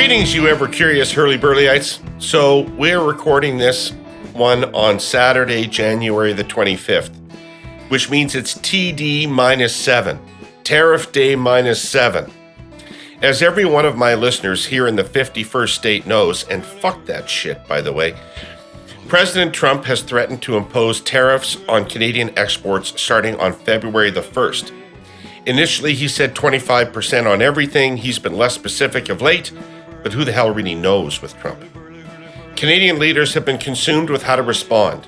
Greetings, you ever-curious Herle Burly-ites. So we're recording this one on Saturday, January the 25th, which means it's TD -7, Tariff Day -7. As every one of my listeners here in the 51st state knows, and fuck that shit, by the way, President Trump has threatened to impose tariffs on Canadian exports starting on February the 1st. Initially, he said 25% on everything. He's been less specific of late, but who the hell really knows with Trump? Canadian leaders have been consumed with how to respond.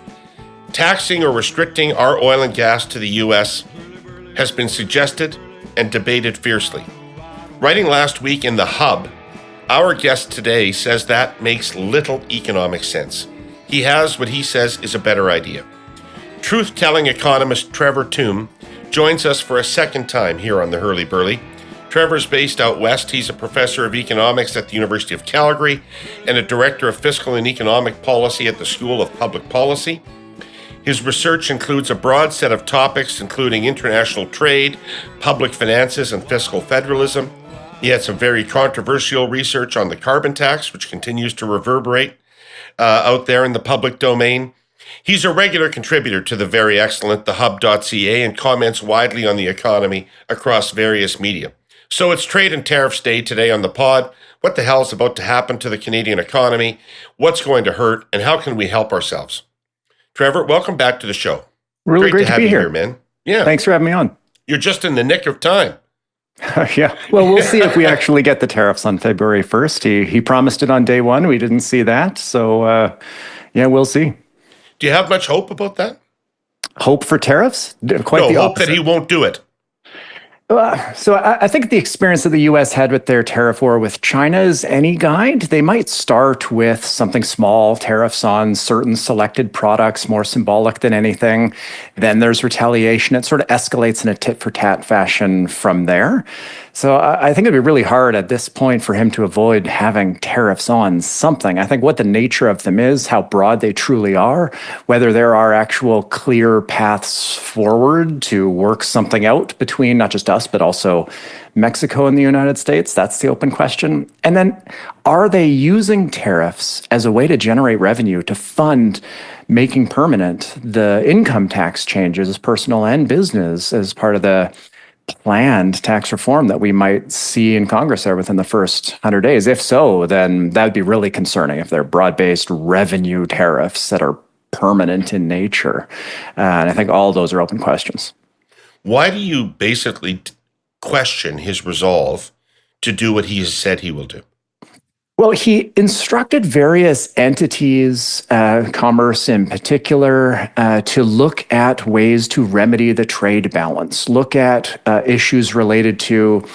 Taxing or restricting our oil and gas to the U.S. has been suggested and debated fiercely. Writing last week in the Hub, our guest today says that makes little economic sense. He has what he says is a better idea. Truth-telling economist Trevor Tombe joins us for a second time here on the Herle Burly. Trevor's based out west. He's a professor of economics at the University of Calgary and a director of fiscal and economic policy at the School of Public Policy. His research includes a broad set of topics, including international trade, public finances, and fiscal federalism. He had some very controversial research on the carbon tax, which continues to reverberate out there in the public domain. He's a regular contributor to the very excellent the Hub.ca and comments widely on the economy across various media. So it's Trade and Tariffs Day today on the pod. What the hell is about to happen to the Canadian economy? What's going to hurt? And how can we help ourselves? Trevor, welcome back to the show. Really great to have be you here, man. Yeah. Thanks for having me on. You're just in the nick of time. Yeah. Well, we'll see if we actually get the tariffs on February 1st. He promised it on day one. We didn't see that. So, yeah, we'll see. Do you have much hope about that? Hope for tariffs? Quite the hope opposite. that he won't do it. So I think the experience that the U.S. had with their tariff war with China is any guide. They might start with something small, tariffs on certain selected products, more symbolic than anything. Then there's retaliation. It sort of escalates in a tit-for-tat fashion from there. So I think it'd be really hard at this point for him to avoid having tariffs on something. I think what the nature of them is, how broad they truly are, whether there are actual clear paths forward to work something out between not just us, but also Mexico and the United States. That's the open question. And then are they using tariffs as a way to generate revenue to fund making permanent the income tax changes, personal and business, as part of the planned tax reform that we might see in Congress there within the first 100 days? If so, then that would be really concerning if they're broad-based revenue tariffs that are permanent in nature. And I think all those are open questions. Why do you basically question his resolve to do what he has said he will do? Well, he instructed various entities, commerce in particular, to look at ways to remedy the trade balance, look at issues related to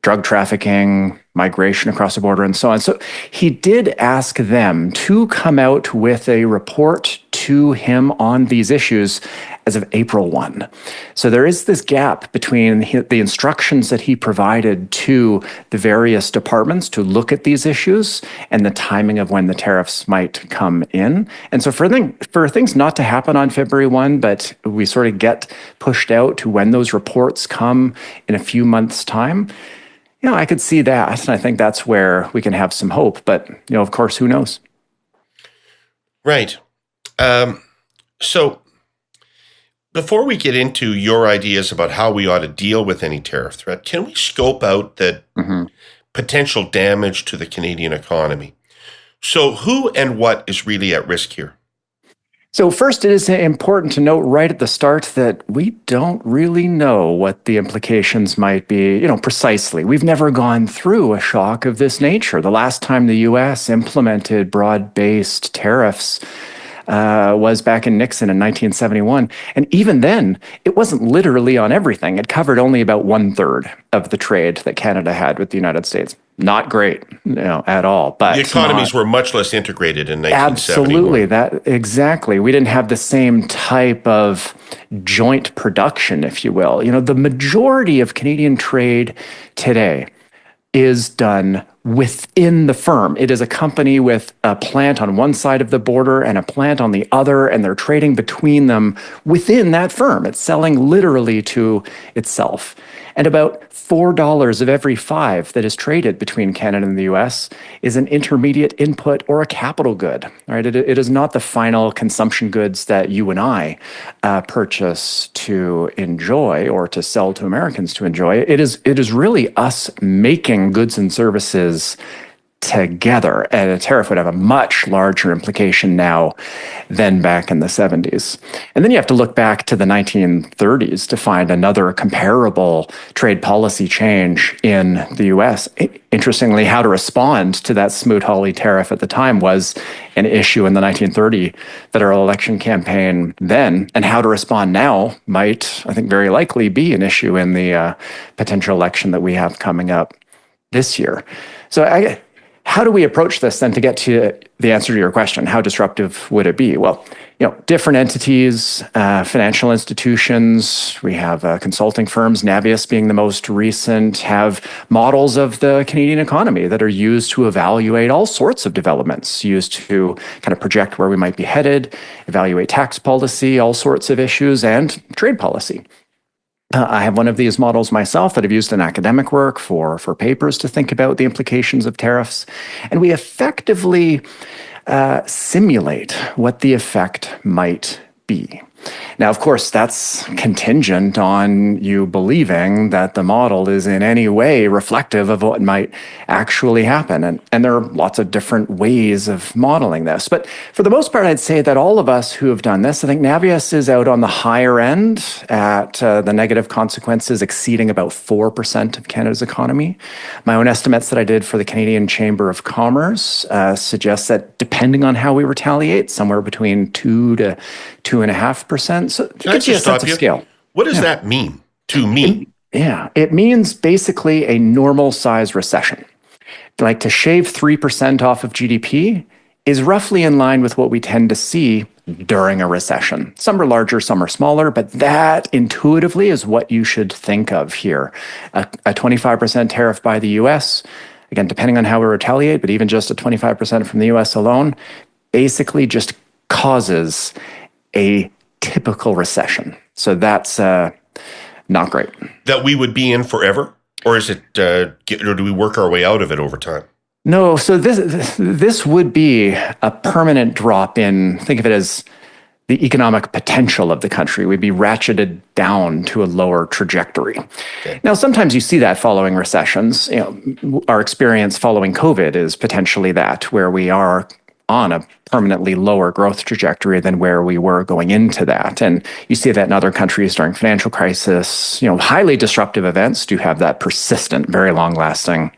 drug trafficking, migration across the border, and so on. So he did ask them to come out with a report to him on these issues as of April 1. So there is this gap between the instructions that he provided to the various departments to look at these issues and the timing of when the tariffs might come in. And so for things not to happen on February 1, but we sort of get pushed out to when those reports come in a few months' time, I could see that. And I think that's where we can have some hope. But, of course, who knows? Right. So before we get into your ideas about how we ought to deal with any tariff threat, can we scope out the potential damage to the Canadian economy? So who and what is really at risk here? So first, it is important to note right at the start that we don't really know what the implications might be, precisely. We've never gone through a shock of this nature. The last time the U.S. implemented broad-based tariffs was back in Nixon in 1971. And even then, it wasn't literally on everything. It covered only about 1/3 of the trade that Canada had with the United States. Not great, at all. But the economies were much less integrated in 1971. Absolutely, exactly. We didn't have the same type of joint production, if you will. The majority of Canadian trade today is done within the firm. It is a company with a plant on one side of the border and a plant on the other, and they're trading between them within that firm. It's selling literally to itself. And about $4 of every 5 that is traded between Canada and the US is an intermediate input or a capital good. Right? It is not the final consumption goods that you and I purchase to enjoy or to sell to Americans to enjoy. It is really us making goods and services together. And a tariff would have a much larger implication now than back in the 70s. And then you have to look back to the 1930s to find another comparable trade policy change in the US. Interestingly, how to respond to that Smoot-Hawley tariff at the time was an issue in the 1930 federal election campaign then, and how to respond now might, I think, very likely be an issue in the potential election that we have coming up this year. So how do we approach this then to get to the answer to your question? How disruptive would it be? Well, different entities, financial institutions, we have consulting firms, Navius being the most recent, have models of the Canadian economy that are used to evaluate all sorts of developments, used to kind of project where we might be headed, evaluate tax policy, all sorts of issues, and trade policy. I have one of these models myself that I've used in academic work for papers to think about the implications of tariffs. And we effectively simulate what the effect might be. Now, of course, that's contingent on you believing that the model is in any way reflective of what might actually happen. And there are lots of different ways of modeling this. But for the most part, I'd say that all of us who have done this, I think Navius is out on the higher end at the negative consequences exceeding about 4% of Canada's economy. My own estimates that I did for the Canadian Chamber of Commerce suggest that depending on how we retaliate, somewhere between 2 to 2.5%. So it gives you a sense of scale. What does that mean to me? It means basically a normal size recession. Like to shave 3% off of GDP is roughly in line with what we tend to see during a recession. Some are larger, some are smaller, but that intuitively is what you should think of here. A 25% tariff by the US, again, depending on how we retaliate, but even just a 25% from the US alone, basically just causes a typical recession. So that's not great. That we would be in forever? Or is it, or do we work our way out of it over time? No, so this would be a permanent drop in, think of it as the economic potential of the country. We'd be ratcheted down to a lower trajectory. Okay. Now, sometimes you see that following recessions. Our experience following COVID is potentially that, where we are on a permanently lower growth trajectory than where we were going into that. And you see that in other countries during financial crisis. Highly disruptive events do have that persistent, very long-lasting,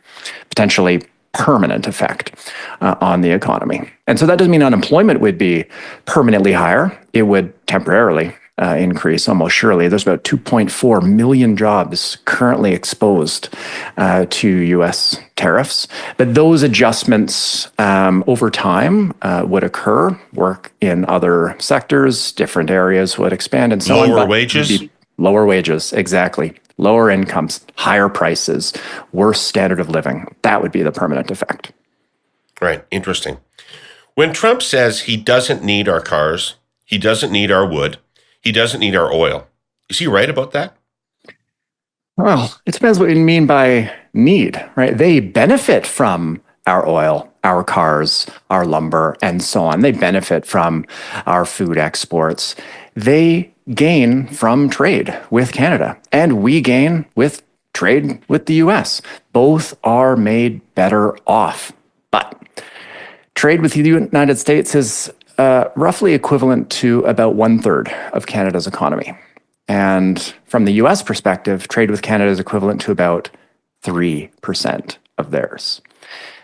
potentially permanent effect on the economy. And so that doesn't mean unemployment would be permanently higher. It would temporarily increase almost surely. There's about 2.4 million jobs currently exposed to U.S. tariffs. But those adjustments over time would occur, work in other sectors, different areas would expand and so on. Lower wages? Lower wages, exactly. Lower incomes, higher prices, worse standard of living. That would be the permanent effect. Right. Interesting. When Trump says he doesn't need our cars, he doesn't need our wood, he doesn't need our oil, is he right about that? Well, it depends what you mean by need, right? They benefit from our oil, our cars, our lumber, and so on. They benefit from our food exports. They gain from trade with Canada, and we gain with trade with the US. Both are made better off. But trade with the United States is roughly equivalent to about 1/3 of Canada's economy. And from the US perspective, trade with Canada is equivalent to about 3% of theirs.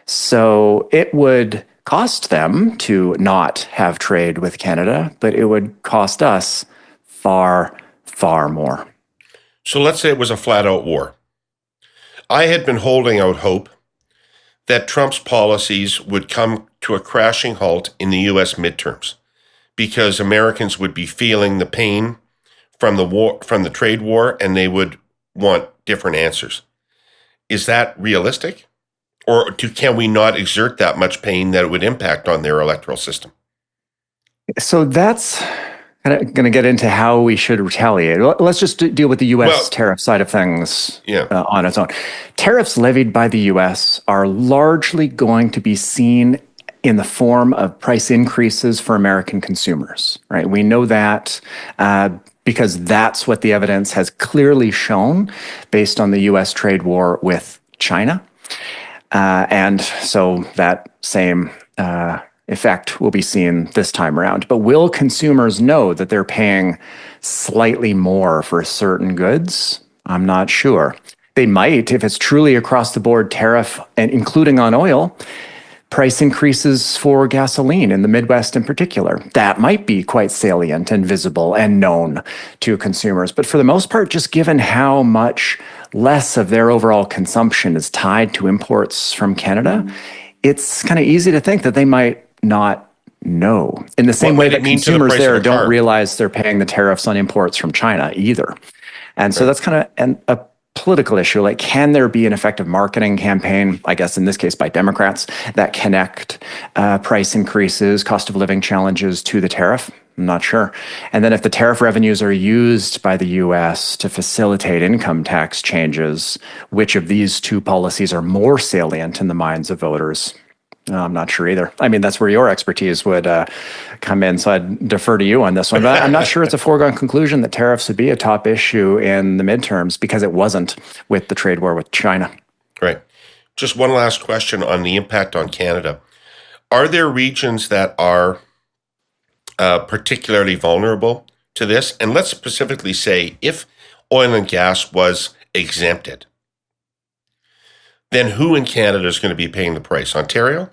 So it would cost them to not have trade with Canada, but it would cost us far, far more. So let's say it was a flat-out war. I had been holding out hope that Trump's policies would come to a crashing halt in the U.S. midterms because Americans would be feeling the pain from the war, from the trade war, and they would want different answers. Is that realistic? Or can we not exert that much pain that it would impact on their electoral system? So that's going to get into how we should retaliate. Let's just deal with the U.S. tariff side of things on its own. Tariffs levied by the U.S. are largely going to be seen in the form of price increases for American consumers, right? We know that because that's what the evidence has clearly shown based on the U.S. trade war with China. And so that same effect will be seen this time around. But will consumers know that they're paying slightly more for certain goods? I'm not sure. They might if it's truly across the board tariff, and including on oil, price increases for gasoline in the Midwest in particular. That might be quite salient and visible and known to consumers. But for the most part, just given how much less of their overall consumption is tied to imports from Canada, it's kind of easy to think that they might not know. In the same way that consumers there don't realize they're paying the tariffs on imports from China either. And so that's kind of a political issue. Like, can there be an effective marketing campaign, I guess in this case by Democrats, that connect price increases, cost of living challenges to the tariff? I'm not sure. And then if the tariff revenues are used by the U.S. to facilitate income tax changes, which of these two policies are more salient in the minds of voters? I'm not sure either. I mean, that's where your expertise would come in, so I'd defer to you on this one. But I'm not sure it's a foregone conclusion that tariffs would be a top issue in the midterms, because it wasn't with the trade war with China. Right. Just one last question on the impact on Canada. Are there regions that are particularly vulnerable to this? And let's specifically say if oil and gas was exempted, then who in Canada is going to be paying the price? Ontario?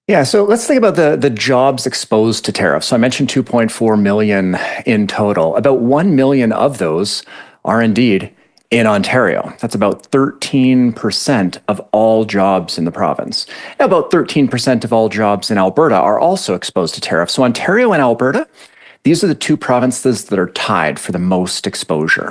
Yeah, so let's think about the jobs exposed to tariffs. So I mentioned 2.4 million in total. About 1 million of those are indeed in Ontario. That's about 13% of all jobs in the province. About 13% of all jobs in Alberta are also exposed to tariffs. So Ontario and Alberta, these are the two provinces that are tied for the most exposure.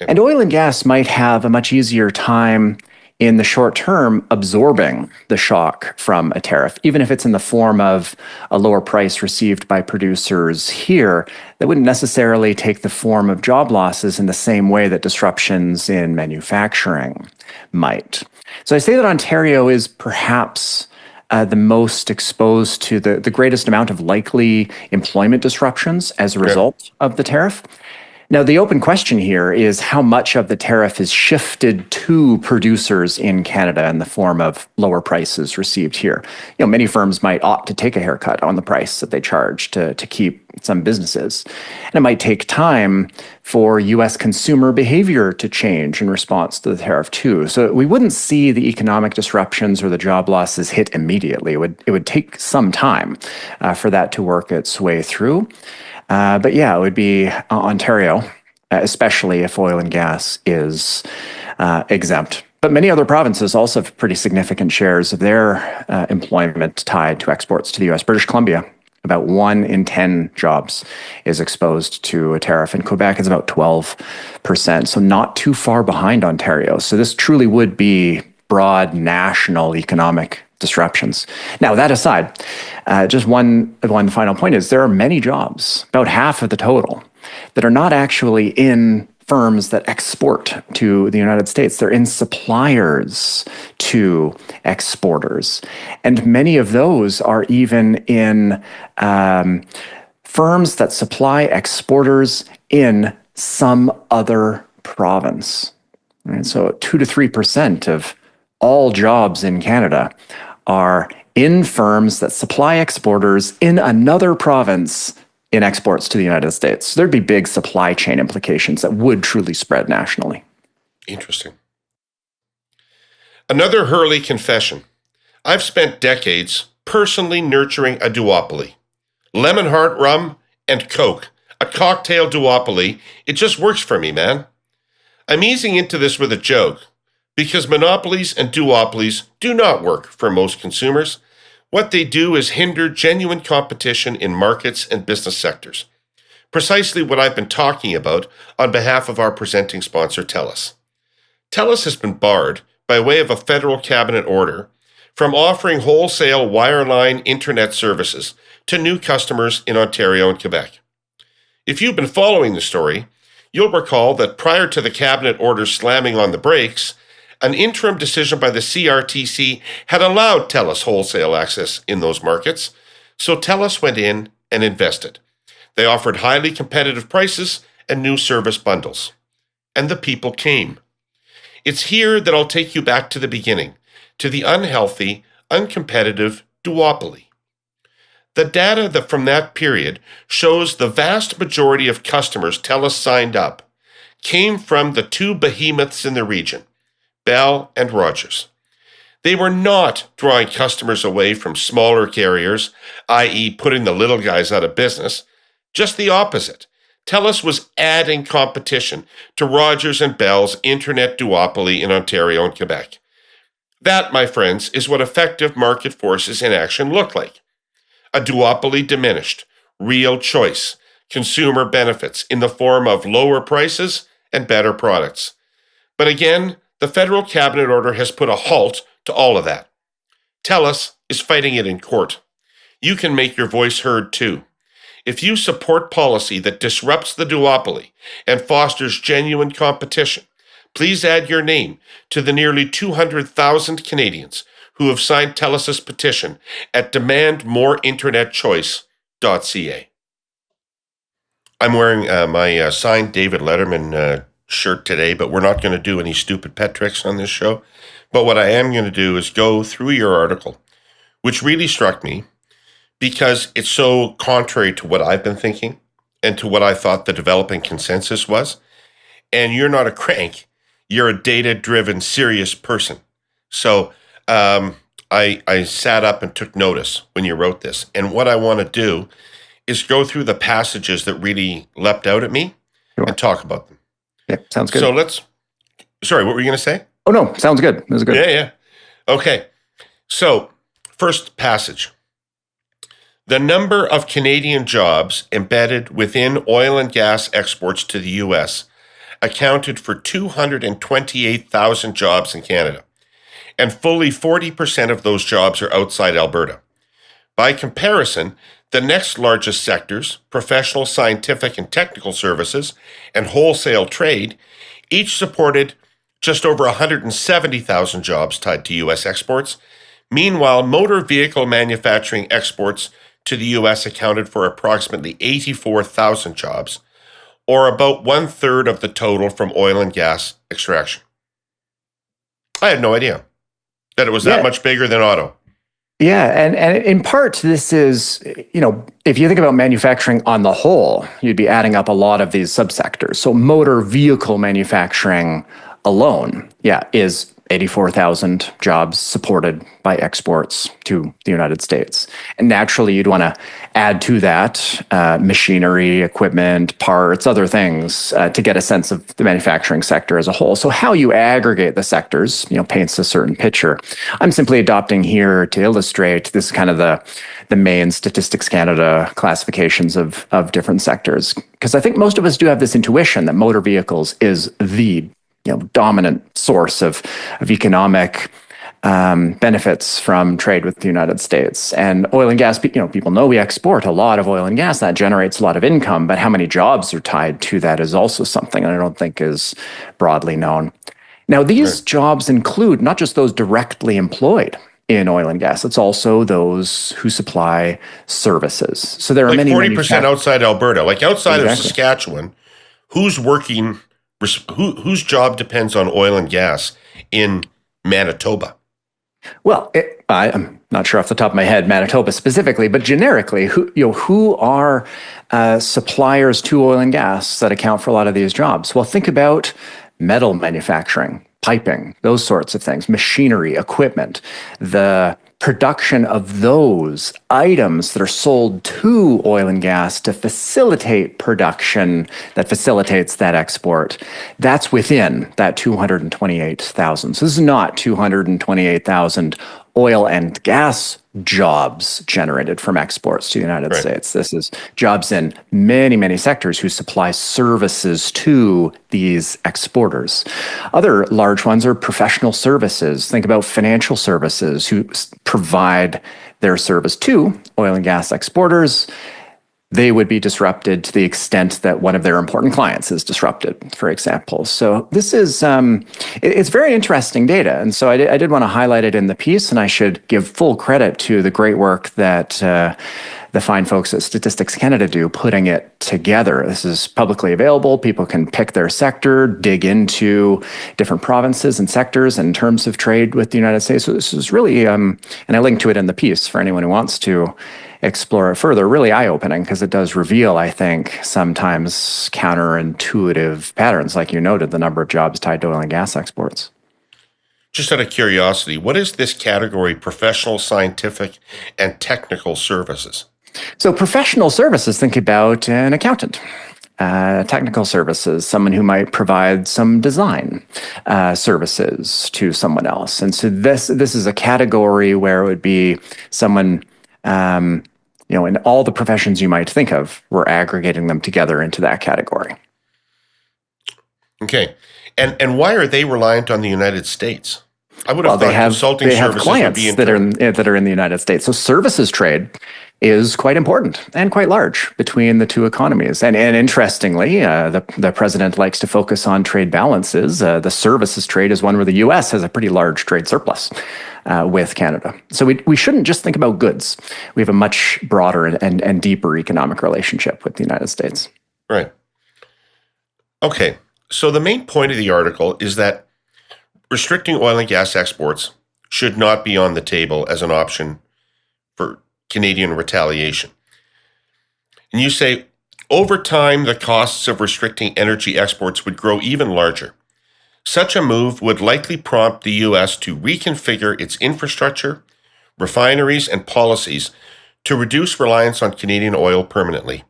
Okay. And oil and gas might have a much easier time in the short term absorbing the shock from a tariff, even if it's in the form of a lower price received by producers here. That wouldn't necessarily take the form of job losses in the same way that disruptions in manufacturing might. So I say that Ontario is perhaps the most exposed to the greatest amount of likely employment disruptions as a result of the tariff. Now, the open question here is how much of the tariff is shifted to producers in Canada in the form of lower prices received here. You know, many firms might opt to take a haircut on the price that they charge to keep some businesses. And it might take time for U.S. consumer behavior to change in response to the tariff too. So we wouldn't see the economic disruptions or the job losses hit immediately. It would take some time for that to work its way through. But yeah, it would be Ontario, especially if oil and gas is exempt. But many other provinces also have pretty significant shares of their employment tied to exports to the U.S. British Columbia, about 1 in 10 jobs is exposed to a tariff. In Quebec, it's about 12%, so not too far behind Ontario. So this truly would be broad national economic disruptions. Now, that aside, just one final point is there are many jobs, about half of the total, that are not actually in firms that export to the United States. They're in suppliers to exporters. And many of those are even in firms that supply exporters in some other province. And so 2 to 3% of all jobs in Canada are in firms that supply exporters in another province in exports to the United States. So there'd be big supply chain implications that would truly spread nationally. Interesting. Another Herle confession. I've spent decades personally nurturing a duopoly. Lemon Heart rum and Coke. A cocktail duopoly. It just works for me, man. I'm easing into this with a joke, because monopolies and duopolies do not work for most consumers. What they do is hinder genuine competition in markets and business sectors. Precisely what I've been talking about on behalf of our presenting sponsor, Tellus. Tellus has been barred by way of a federal cabinet order from offering wholesale wireline internet services to new customers in Ontario and Quebec. If you've been following the story, you'll recall that prior to the cabinet order slamming on the brakes, an interim decision by the CRTC had allowed Tellus wholesale access in those markets, so Tellus went in and invested. They offered highly competitive prices and new service bundles. And the people came. It's here that I'll take you back to the beginning, to the unhealthy, uncompetitive duopoly. The data from that period shows the vast majority of customers Tellus signed up came from the two behemoths in the region, Bell and Rogers. They were not drawing customers away from smaller carriers, i.e. putting the little guys out of business. Just the opposite. Tellus was adding competition to Rogers and Bell's internet duopoly in Ontario and Quebec. That, my friends, is what effective market forces in action look like. A duopoly diminished, real choice, consumer benefits in the form of lower prices and better products. But again, the federal cabinet order has put a halt to all of that. Tellus is fighting it in court. You can make your voice heard too. If you support policy that disrupts the duopoly and fosters genuine competition, please add your name to the nearly 200,000 Canadians who have signed Tellus's petition at demandmoreinternetchoice.ca. I'm wearing my signed David Letterman shirt today, but we're not going to do any stupid pet tricks on this show. But what I am going to do is go through your article, which really struck me because it's so contrary to what I've been thinking and to what I thought the developing consensus was. And you're not a crank. You're a data-driven, serious person. So I sat up and took notice when you wrote this. And what I want to do is go through the passages that really leapt out at me and talk about them. Yeah, sounds good. So sorry, what were you going to say? Oh, no, sounds good. It was good. Yeah. Okay. So, first passage. The number of Canadian jobs embedded within oil and gas exports to the U.S. accounted for 228,000 jobs in Canada, and fully 40% of those jobs are outside Alberta. By comparison, the next largest sectors, professional, scientific, and technical services, and wholesale trade, each supported just over 170,000 jobs tied to U.S. exports. Meanwhile, motor vehicle manufacturing exports to the U.S. accounted for approximately 84,000 jobs, or about 1/3 of the total from oil and gas extraction. I had no idea that it was that much bigger than auto. Yeah, and in part, this is, if you think about manufacturing on the whole, you'd be adding up a lot of these subsectors. So motor vehicle manufacturing alone, is 84,000 jobs supported by exports to the United States. And naturally, you'd want to add to that machinery, equipment, parts, other things to get a sense of the manufacturing sector as a whole. So how you aggregate the sectors, paints a certain picture. I'm simply adopting here to illustrate this kind of the main Statistics Canada classifications of different sectors. Because I think most of us do have this intuition that motor vehicles is the dominant source of economic benefits from trade with the United States. And oil and gas, people know we export a lot of oil and gas. That generates a lot of income, but how many jobs are tied to that is also something I don't think is broadly known. Now, these jobs include not just those directly employed in oil and gas, it's also those who supply services. So there are many 40% outside Alberta, like outside of Saskatchewan, who's working, whose job depends on oil and gas in Manitoba? Well, I'm not sure off the top of my head, Manitoba specifically, but generically, who are suppliers to oil and gas that account for a lot of these jobs? Well, think about metal manufacturing, piping, those sorts of things, machinery, equipment, the production of those items that are sold to oil and gas to facilitate production that facilitates that export. That's within that 228,000. So this is not 228,000 oil and gas jobs generated from exports to the United Right. States. This is jobs in many, many sectors who supply services to these exporters. Other large ones are professional services. Think about financial services who provide their service to oil and gas exporters. They would be disrupted to the extent that one of their important clients is disrupted, for example. So this is, it's very interesting data. And so I did want to highlight it in the piece, and I should give full credit to the great work that the fine folks at Statistics Canada do putting it together. This is publicly available. People can pick their sector, dig into different provinces and sectors in terms of trade with the United States. So this is really, and I link to it in the piece for anyone who wants to explore it further, really eye-opening because it does reveal, I think, sometimes counterintuitive patterns, like you noted, the number of jobs tied to oil and gas exports. Just out of curiosity, what is this category, professional, scientific, and technical services? So professional services, think about an accountant. Technical services, someone who might provide some design services to someone else. And so this is a category where it would be someone, in all the professions you might think of, we're aggregating them together into that category. Okay. And why are they reliant on the United States? I would have thought consulting services would be that are in the United States. So services trade is quite important and quite large between the two economies. And interestingly, the president likes to focus on trade balances. The services trade is one where the U.S. has a pretty large trade surplus with Canada. So we shouldn't just think about goods. We have a much broader and deeper economic relationship with the United States. Right. Okay. So the main point of the article is that restricting oil and gas exports should not be on the table as an option for Canadian retaliation. And you say, over time, the costs of restricting energy exports would grow even larger. Such a move would likely prompt the U.S. to reconfigure its infrastructure, refineries, and policies to reduce reliance on Canadian oil permanently.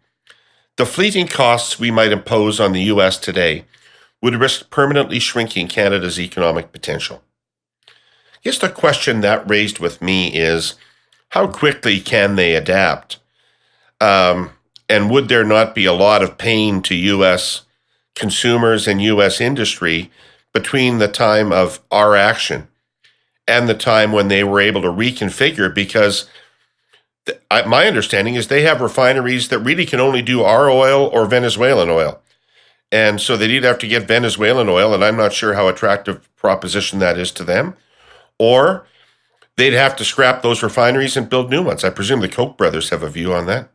The fleeting costs we might impose on the U.S. today would risk permanently shrinking Canada's economic potential. I guess the question that raised with me is, how quickly can they adapt? And would there not be a lot of pain to U.S. consumers and U.S. industry between the time of our action and the time when they were able to reconfigure? Because my understanding is they have refineries that really can only do our oil or Venezuelan oil. And so they'd either have to get Venezuelan oil, and I'm not sure how attractive proposition that is to them, or they'd have to scrap those refineries and build new ones. I presume the Koch brothers have a view on that.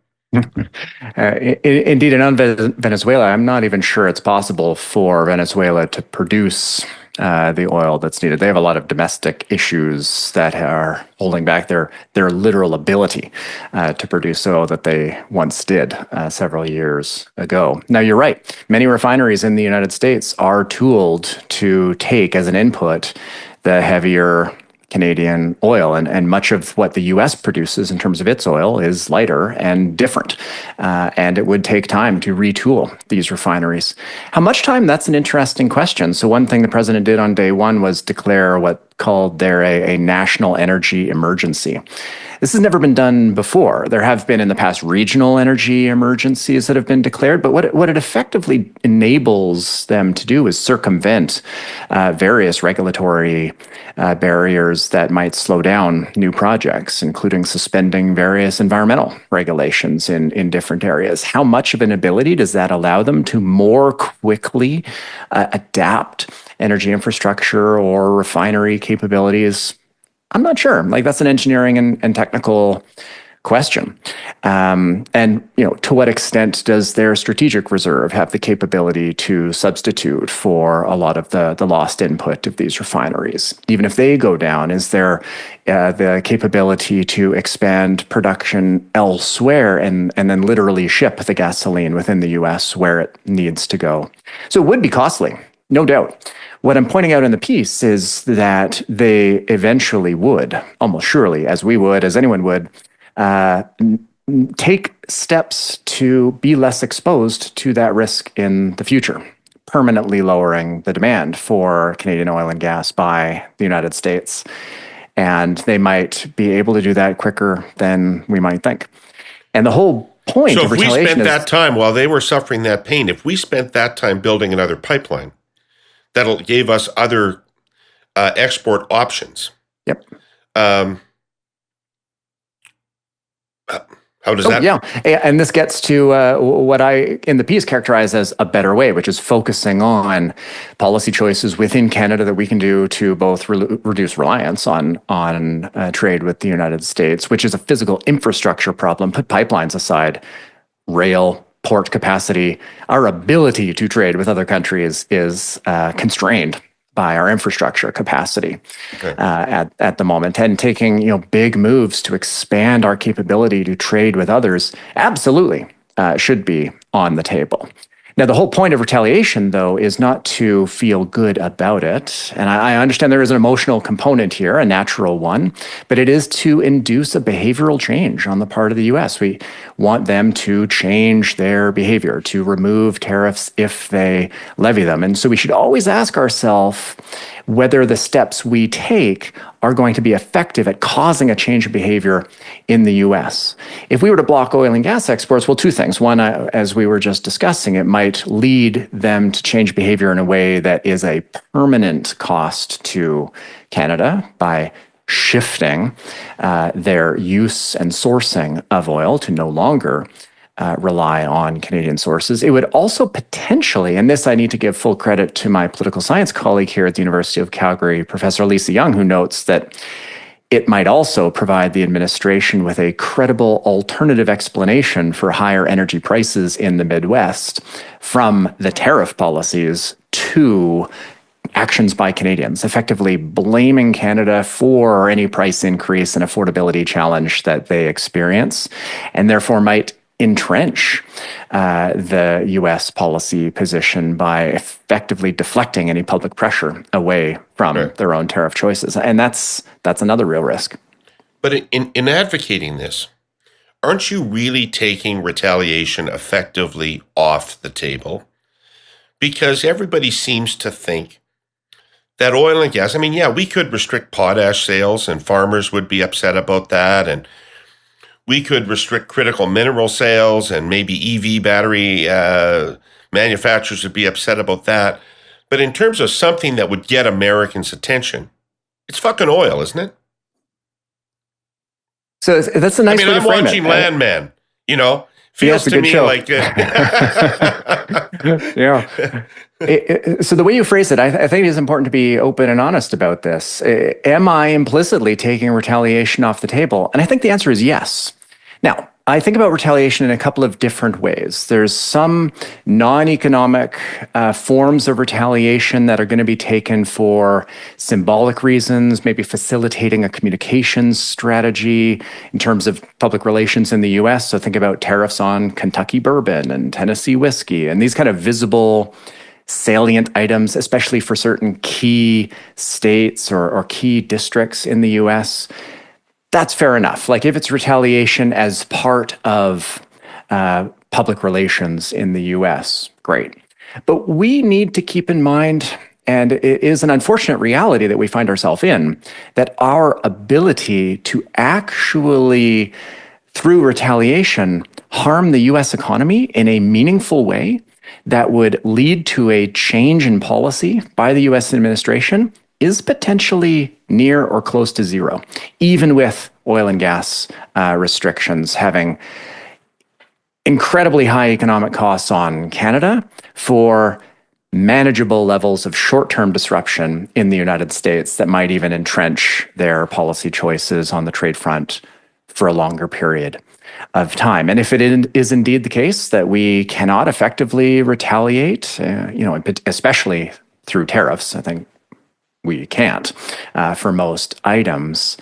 Indeed, and on Venezuela, I'm not even sure it's possible for Venezuela to produce the oil that's needed. They have a lot of domestic issues that are holding back their literal ability to produce oil that they once did several years ago. Now, you're right. Many refineries in the United States are tooled to take as an input the heavier Canadian oil, and much of what the U.S. produces in terms of its oil is lighter and different. And it would take time to retool these refineries. How much time? That's an interesting question. So one thing the president did on day one was declare what called there a national energy emergency. This has never been done before. There have been in the past regional energy emergencies that have been declared, but what it effectively enables them to do is circumvent various regulatory barriers that might slow down new projects, including suspending various environmental regulations in different areas. How much of an ability does that allow them to more quickly adapt energy infrastructure or refinery capabilities? I'm not sure. Like, that's an engineering and technical question. And to what extent does their strategic reserve have the capability to substitute for a lot of the lost input of these refineries? Even if they go down, is there the capability to expand production elsewhere and then literally ship the gasoline within the U.S. where it needs to go? So it would be costly, no doubt. What I'm pointing out in the piece is that they eventually would, almost surely, as we would, as anyone would, take steps to be less exposed to that risk in the future, permanently lowering the demand for Canadian oil and gas by the United States. And they might be able to do that quicker than we might think. And the whole point So of if we retaliation spent is that time while they were suffering that pain, if we spent that time building another pipeline, that'll gave us other export options. Yep. How does that? Yeah. And this gets to what I, in the piece, characterize as a better way, which is focusing on policy choices within Canada that we can do to both reduce reliance on trade with the United States, which is a physical infrastructure problem. Put pipelines aside, rail, port capacity, our ability to trade with other countries is constrained by our infrastructure capacity at the moment. And taking big moves to expand our capability to trade with others absolutely should be on the table. Now, the whole point of retaliation, though, is not to feel good about it. And I understand there is an emotional component here, a natural one, but it is to induce a behavioral change on the part of the US. We want them to change their behavior, to remove tariffs if they levy them. And so we should always ask ourselves whether the steps we take are going to be effective at causing a change of behavior in the US. If we were to block oil and gas exports, well, two things. One, as we were just discussing, it might lead them to change behavior in a way that is a permanent cost to Canada by shifting their use and sourcing of oil to no longer rely on Canadian sources. It would also potentially, and this I need to give full credit to my political science colleague here at the University of Calgary, Professor Lisa Young, who notes that it might also provide the administration with a credible alternative explanation for higher energy prices in the Midwest from the tariff policies to actions by Canadians, effectively blaming Canada for any price increase and affordability challenge that they experience, and therefore might entrench the U.S. policy position by effectively deflecting any public pressure away from their own tariff choices. And that's another real risk. But in advocating this, aren't you really taking retaliation effectively off the table? Because everybody seems to think that oil and gas, we could restrict potash sales and farmers would be upset about that, and we could restrict critical mineral sales and maybe EV battery manufacturers would be upset about that. But in terms of something that would get Americans' attention, it's fucking oil, isn't it? So that's a nice way to frame it. I'm watching Landman, feels to me show. like... Yeah. So the way you phrase it, I think it is important to be open and honest about this. Am I implicitly taking retaliation off the table? And I think the answer is yes. Now, I think about retaliation in a couple of different ways. There's some non-economic forms of retaliation that are going to be taken for symbolic reasons, maybe facilitating a communications strategy in terms of public relations in the US. So think about tariffs on Kentucky bourbon and Tennessee whiskey and these kind of visible salient items, especially for certain key states or key districts in the US. That's fair enough. Like if it's retaliation as part of public relations in the US, great. But we need to keep in mind, and it is an unfortunate reality that we find ourselves in, that our ability to actually, through retaliation, harm the US economy in a meaningful way that would lead to a change in policy by the US administration is potentially near or close to zero, even with oil and gas restrictions having incredibly high economic costs on Canada for manageable levels of short-term disruption in the United States that might even entrench their policy choices on the trade front for a longer period of time. And if it is indeed the case that we cannot effectively retaliate, especially through tariffs, I think we can't for most items,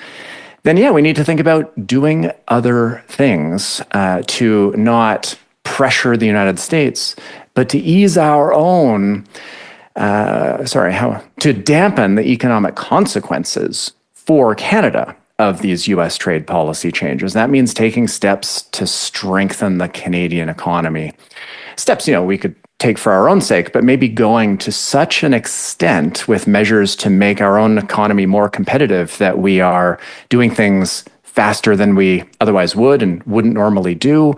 then we need to think about doing other things to not pressure the United States, but to ease our own, to dampen the economic consequences for Canada of these U.S. trade policy changes. That means taking steps to strengthen the Canadian economy. Steps, we could take for our own sake, but maybe going to such an extent with measures to make our own economy more competitive that we are doing things faster than we otherwise would and wouldn't normally do.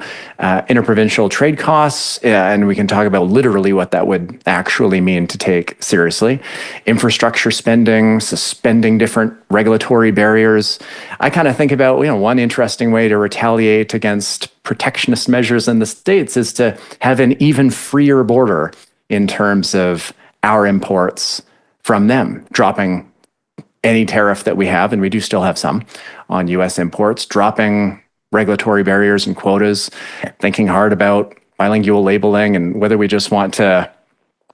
Interprovincial trade costs, and we can talk about literally what that would actually mean to take seriously. Infrastructure spending, suspending different regulatory barriers. I kind of think about, one interesting way to retaliate against protectionist measures in the States is to have an even freer border in terms of our imports from them, dropping any tariff that we have, and we do still have some, on U.S. imports, dropping regulatory barriers and quotas, thinking hard about bilingual labeling and whether we just want to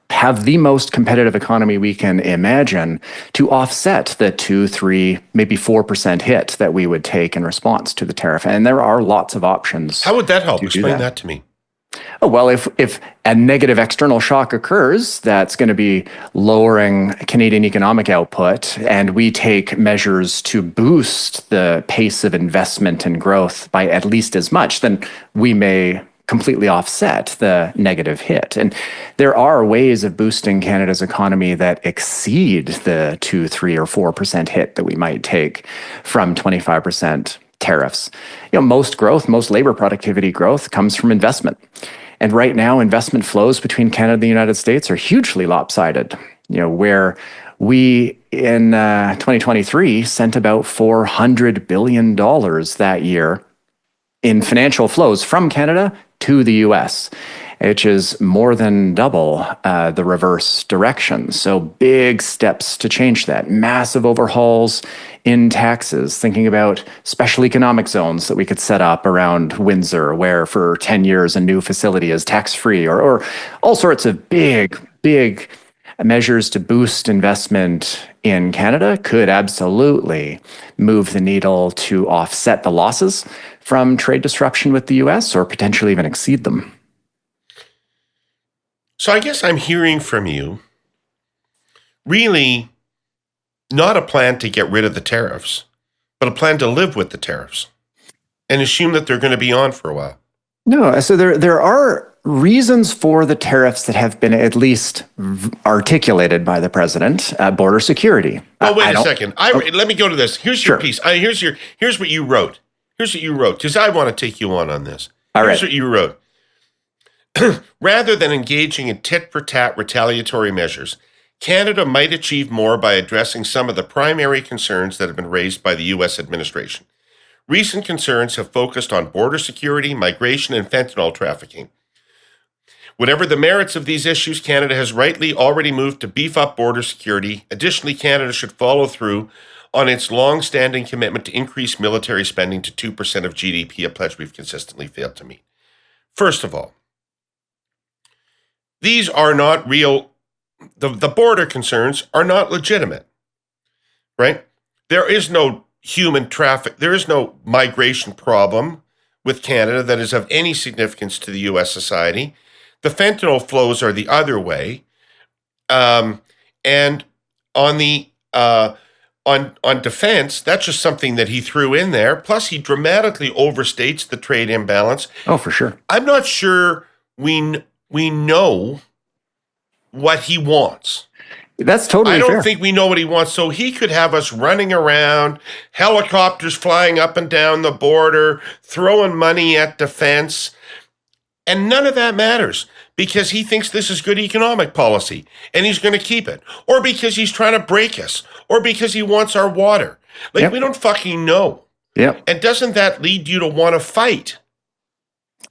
have the most competitive economy we can imagine to offset the 2, 3, maybe 4% hit that we would take in response to the tariff. And there are lots of options. How would that help? Explain that to me. Oh, well, if a negative external shock occurs, that's going to be lowering Canadian economic output, and we take measures to boost the pace of investment and growth by at least as much, then we may completely offset the negative hit. And there are ways of boosting Canada's economy that exceed the 2, 3, or 4% hit that we might take from 25% tariffs. Most growth, most labor productivity growth comes from investment. And right now, investment flows between Canada and the United States are hugely lopsided. Where we in 2023 sent about $400 billion that year in financial flows from Canada to the US, which is more than double the reverse direction. So big steps to change that. Massive overhauls in taxes, thinking about special economic zones that we could set up around Windsor, where for 10 years a new facility is tax-free, or all sorts of big measures to boost investment in Canada could absolutely move the needle to offset the losses from trade disruption with the US or potentially even exceed them. So I guess I'm hearing from you really not a plan to get rid of the tariffs, but a plan to live with the tariffs and assume that they're going to be on for a while. No, so there are reasons for the tariffs that have been at least articulated by the president. Border security. Oh, wait a second. Let me go to this. Here's your piece. Here's what you wrote. Here's what you wrote, because I want to take you on this. Here's what you wrote. Rather than engaging in tit-for-tat retaliatory measures, Canada might achieve more by addressing some of the primary concerns that have been raised by the U.S. administration. Recent concerns have focused on border security, migration, and fentanyl trafficking. Whatever the merits of these issues, Canada has rightly already moved to beef up border security. Additionally, Canada should follow through on its long-standing commitment to increase military spending to 2% of GDP, a pledge we've consistently failed to meet. First of all, these are not real. The border concerns are not legitimate, right? There is no human traffic. There is no migration problem with Canada that is of any significance to the U.S. society. The fentanyl flows are the other way. And on the on defense, that's just something that he threw in there. Plus, he dramatically overstates the trade imbalance. Oh, for sure. I'm not sure we know what he wants. That's totally fair. I don't think we know what he wants. So he could have us running around, helicopters flying up and down the border, throwing money at defense. And none of that matters because he thinks this is good economic policy and he's going to keep it. Or because he's trying to break us. Or because he wants our water. We don't fucking know. Yep. And doesn't that lead you to want to fight?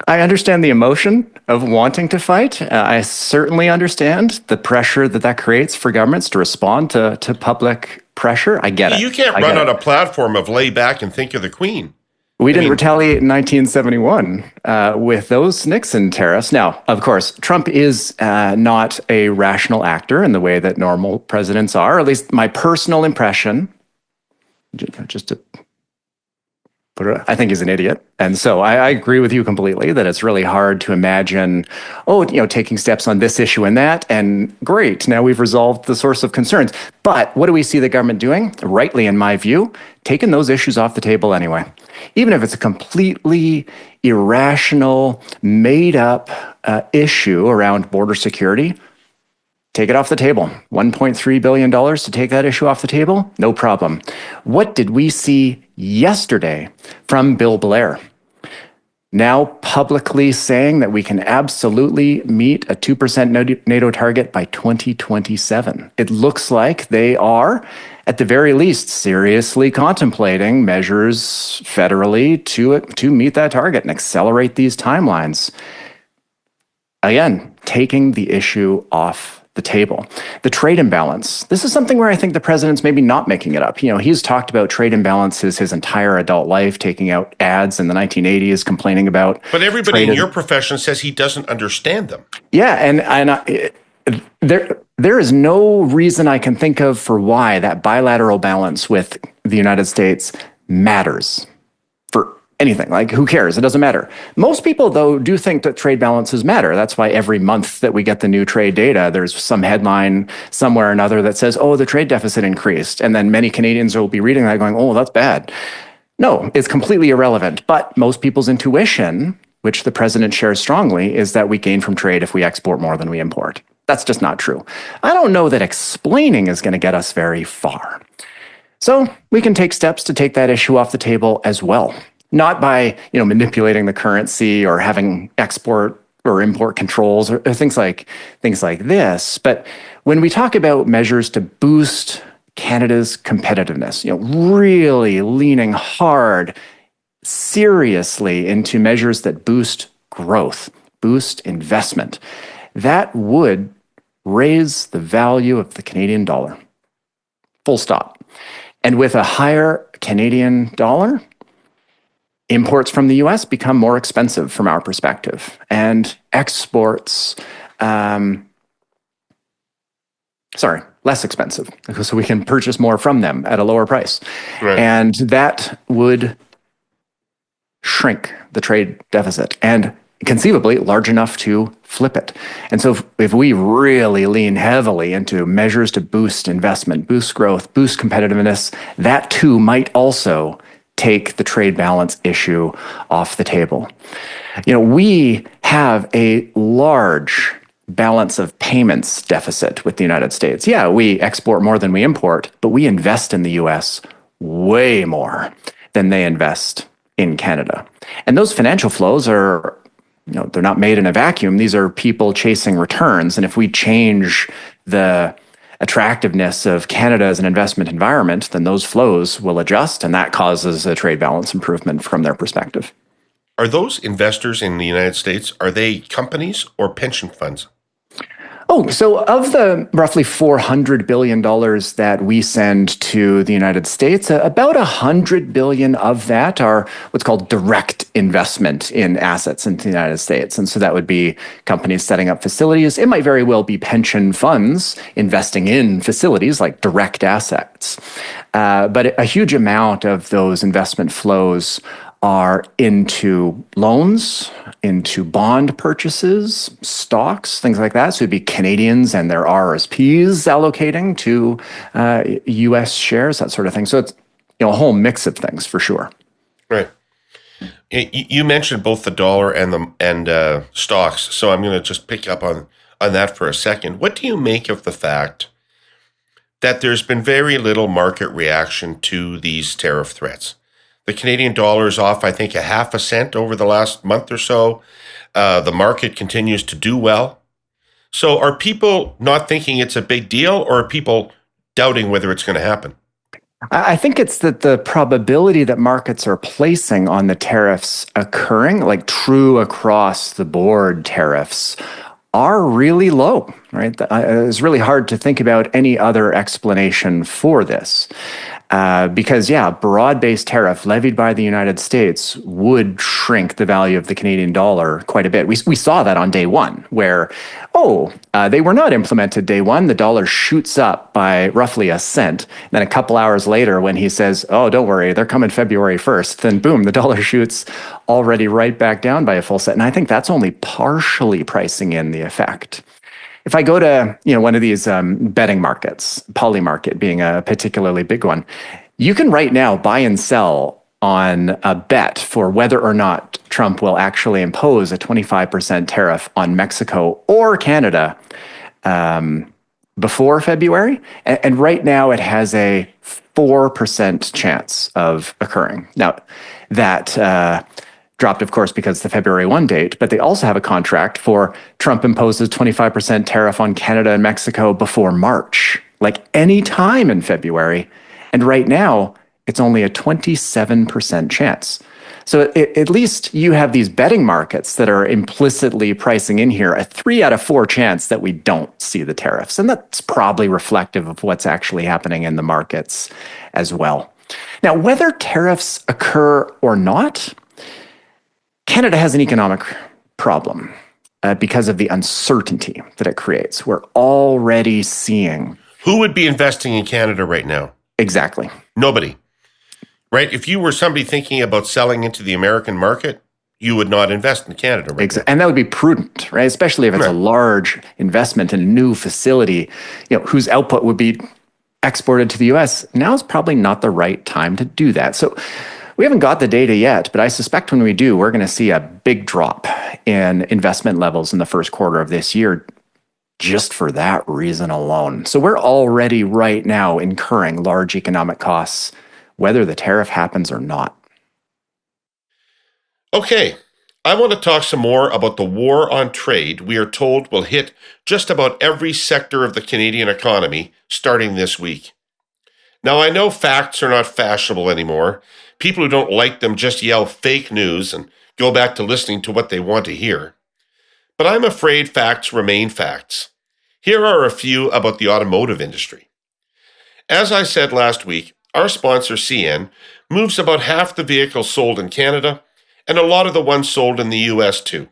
I understand the emotion of wanting to fight. I certainly understand the pressure that creates for governments to respond to public pressure. I get it. You can't run on a platform of lay back and think you're the queen. We didn't retaliate in 1971 with those Nixon tariffs. Now, of course, Trump is not a rational actor in the way that normal presidents are, at least my personal impression, just to I think he's an idiot. And so I agree with you completely that it's really hard to imagine, taking steps on this issue and that, and great, now we've resolved the source of concerns. But what do we see the government doing? Rightly, in my view, taking those issues off the table anyway. Even if it's a completely irrational, made-up issue around border security, take it off the table. $1.3 billion to take that issue off the table? No problem. What did we see yesterday from Bill Blair? Now publicly saying that we can absolutely meet a 2% NATO target by 2027. It looks like they are, at the very least, seriously contemplating measures federally to meet that target and accelerate these timelines. Again, taking the issue off the table. The trade imbalance. This is something where I think the president's maybe not making it up. He's talked about trade imbalances his entire adult life, taking out ads in the 1980s, complaining about. But everybody in your profession says he doesn't understand them. Yeah, and there is no reason I can think of for why that bilateral balance with the United States matters for anything. Like, who cares? It doesn't matter. Most people, though, do think that trade balances matter. That's why every month that we get the new trade data, there's some headline somewhere or another that says, oh, the trade deficit increased. And then many Canadians will be reading that going, oh, that's bad. No, it's completely irrelevant. But most people's intuition, which the president shares strongly, is that we gain from trade if we export more than we import. That's just not true. I don't know that explaining is going to get us very far. So we can take steps to take that issue off the table as well. Not by manipulating the currency or having export or import controls or things like this. But when we talk about measures to boost Canada's competitiveness, really leaning hard, seriously into measures that boost growth, boost investment, that would raise the value of the Canadian dollar. Full stop. And with a higher Canadian dollar, imports from the US become more expensive from our perspective, and exports, less expensive, so we can purchase more from them at a lower price. Right. And that would shrink the trade deficit and conceivably large enough to flip it. And so if we really lean heavily into measures to boost investment, boost growth, boost competitiveness, that too might also take the trade balance issue off the table. We have a large balance of payments deficit with the United States. Yeah, we export more than we import, but we invest in the US way more than they invest in Canada. And those financial flows are, they're not made in a vacuum. These are people chasing returns. And if we change the attractiveness of Canada as an investment environment, then those flows will adjust, and that causes a trade balance improvement from their perspective. Are those investors in the United States, are they companies or pension funds? Oh, so of the roughly $400 billion that we send to the United States, about $100 billion of that are what's called direct investment in assets into the United States. And so that would be companies setting up facilities. It might very well be pension funds investing in facilities like direct assets. But a huge amount of those investment flows are into loans, into bond purchases, stocks, things like that. So it'd be Canadians and their RSPs allocating to U.S. shares, that sort of thing. So it's a whole mix of things for sure. Right. You mentioned both the dollar and stocks, so I'm going to just pick up on that for a second. What do you make of the fact that there's been very little market reaction to these tariff threats? The Canadian dollar is off, I think, 0.5 cent over the last month or so. The market continues to do well. So are people not thinking it's a big deal, or are people doubting whether it's going to happen? I think it's that the probability that markets are placing on the tariffs occurring, like true across the board tariffs, are really low, right? It's really hard to think about any other explanation for this. Because, yeah, broad-based tariff levied by the United States would shrink the value of the Canadian dollar quite a bit. We saw that on day one, where, they were not implemented day one. The dollar shoots up by roughly a cent. Then a couple hours later, when he says, oh, don't worry, they're coming February 1st, then boom, the dollar shoots already right back down by a full cent. And I think that's only partially pricing in the effect. If I go to one of these betting markets, Polymarket being a particularly big one, you can right now buy and sell on a bet for whether or not Trump will actually impose a 25% tariff on Mexico or Canada before February. And right now it has a 4% chance of occurring. Now, that dropped, of course, because the February 1 date, but they also have a contract for Trump imposes 25% tariff on Canada and Mexico before March, like any time in February. And right now, it's only a 27% chance. So at least you have these betting markets that are implicitly pricing in here a 3 out of 4 chance that we don't see the tariffs. And that's probably reflective of what's actually happening in the markets as well. Now, whether tariffs occur or not, Canada has an economic problem because of the uncertainty that it creates. We're already seeing. Who would be investing in Canada right now? Exactly. Nobody. Right? If you were somebody thinking about selling into the American market, you would not invest in Canada right now. And that would be prudent, right? Especially if it's a large investment in a new facility, whose output would be exported to the US. Now is probably not the right time to do that. So we haven't got the data yet, but I suspect when we do, we're going to see a big drop in investment levels in the first quarter of this year, just for that reason alone. So we're already right now incurring large economic costs, whether the tariff happens or not. Okay, I want to talk some more about the war on trade we are told will hit just about every sector of the Canadian economy starting this week. Now, I know facts are not fashionable anymore. People who don't like them just yell fake news and go back to listening to what they want to hear. But I'm afraid facts remain facts. Here are a few about the automotive industry. As I said last week, our sponsor CN moves about half the vehicles sold in Canada and a lot of the ones sold in the US too.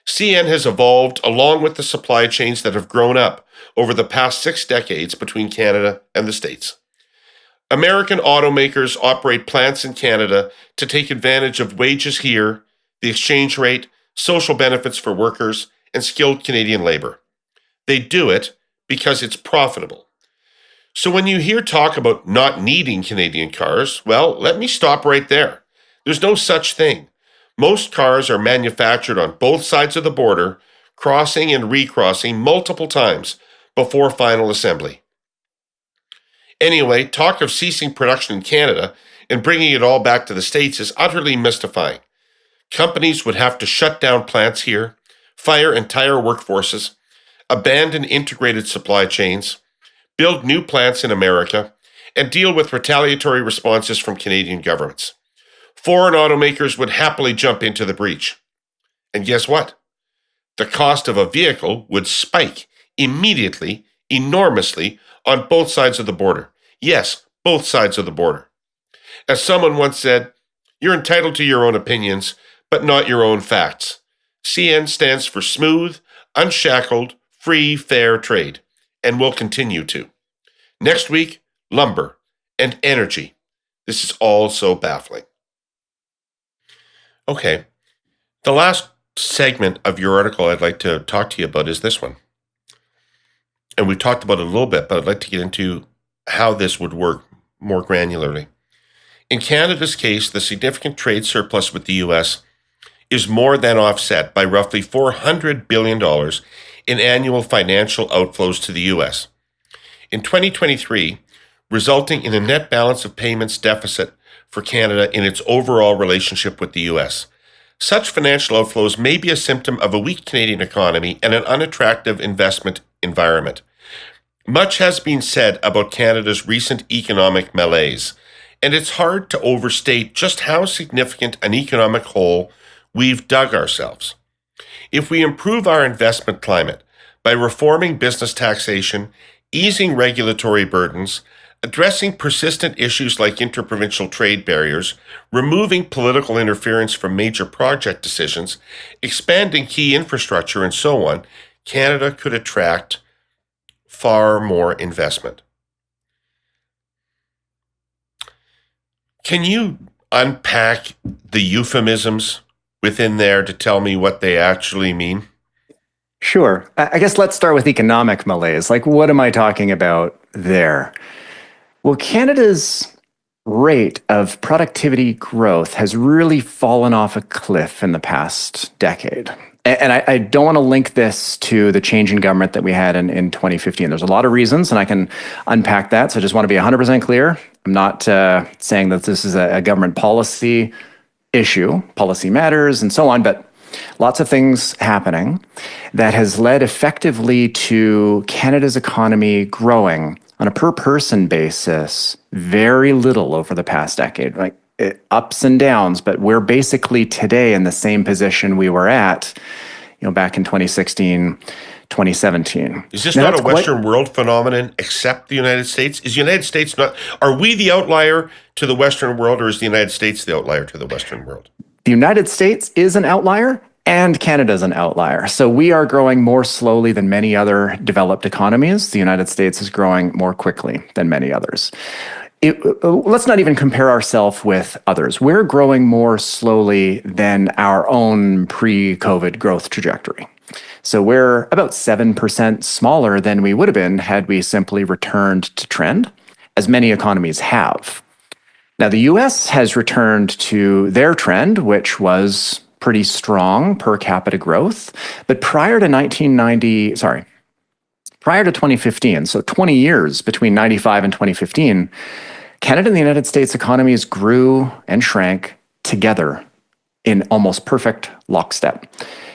CN has evolved along with the supply chains that have grown up over the past 6 decades between Canada and the States. American automakers operate plants in Canada to take advantage of wages here, the exchange rate, social benefits for workers, and skilled Canadian labor. They do it because it's profitable. So when you hear talk about not needing Canadian cars, well, let me stop right there. There's no such thing. Most cars are manufactured on both sides of the border, crossing and recrossing multiple times before final assembly. Anyway, talk of ceasing production in Canada and bringing it all back to the States is utterly mystifying. Companies would have to shut down plants here, fire entire workforces, abandon integrated supply chains, build new plants in America, and deal with retaliatory responses from Canadian governments. Foreign automakers would happily jump into the breach. And guess what? The cost of a vehicle would spike immediately, enormously, on both sides of the border. Yes, both sides of the border. As someone once said, you're entitled to your own opinions, but not your own facts. CN stands for smooth, unshackled, free, fair trade, and will continue to. Next week, lumber and energy. This is all so baffling. Okay, the last segment of your article I'd like to talk to you about is this one. And we talked about it a little bit, but I'd like to get into how this would work more granularly. In Canada's case, the significant trade surplus with the U.S. is more than offset by roughly $400 billion in annual financial outflows to the U.S. In 2023, resulting in a net balance of payments deficit for Canada in its overall relationship with the U.S. Such financial outflows may be a symptom of a weak Canadian economy and an unattractive investment environment. Much has been said about Canada's recent economic malaise, and it's hard to overstate just how significant an economic hole we've dug ourselves. If we improve our investment climate by reforming business taxation, easing regulatory burdens, addressing persistent issues like interprovincial trade barriers, removing political interference from major project decisions, expanding key infrastructure, and so on, Canada could attract far more investment. Can you unpack the euphemisms within there to tell me what they actually mean? Sure. I guess let's start with economic malaise. Like, what am I talking about there? Well, Canada's rate of productivity growth has really fallen off a cliff in the past decade. And I don't want to link this to the change in government that we had in 2015. There's a lot of reasons, and I can unpack that. So I just want to be 100% clear. I'm not saying that this is a government policy issue. Policy matters and so on, but lots of things happening that has led effectively to Canada's economy growing on a per person basis very little over the past decade. Like ups and downs, but we're basically today in the same position we were at, back in 2016, 2017. Is this not a Western world phenomenon except the United States? Is the United States not, are we the outlier to the Western world, or is the United States the outlier to the Western world? The United States is an outlier and Canada is an outlier. So we are growing more slowly than many other developed economies. The United States is growing more quickly than many others. Let's not even compare ourselves with others. We're growing more slowly than our own pre-COVID growth trajectory. So we're about 7% smaller than we would have been had we simply returned to trend, as many economies have. Now, the US has returned to their trend, which was pretty strong per capita growth. But prior to 2015, so 20 years between 95 and 2015, Canada and the United States economies grew and shrank together in almost perfect lockstep.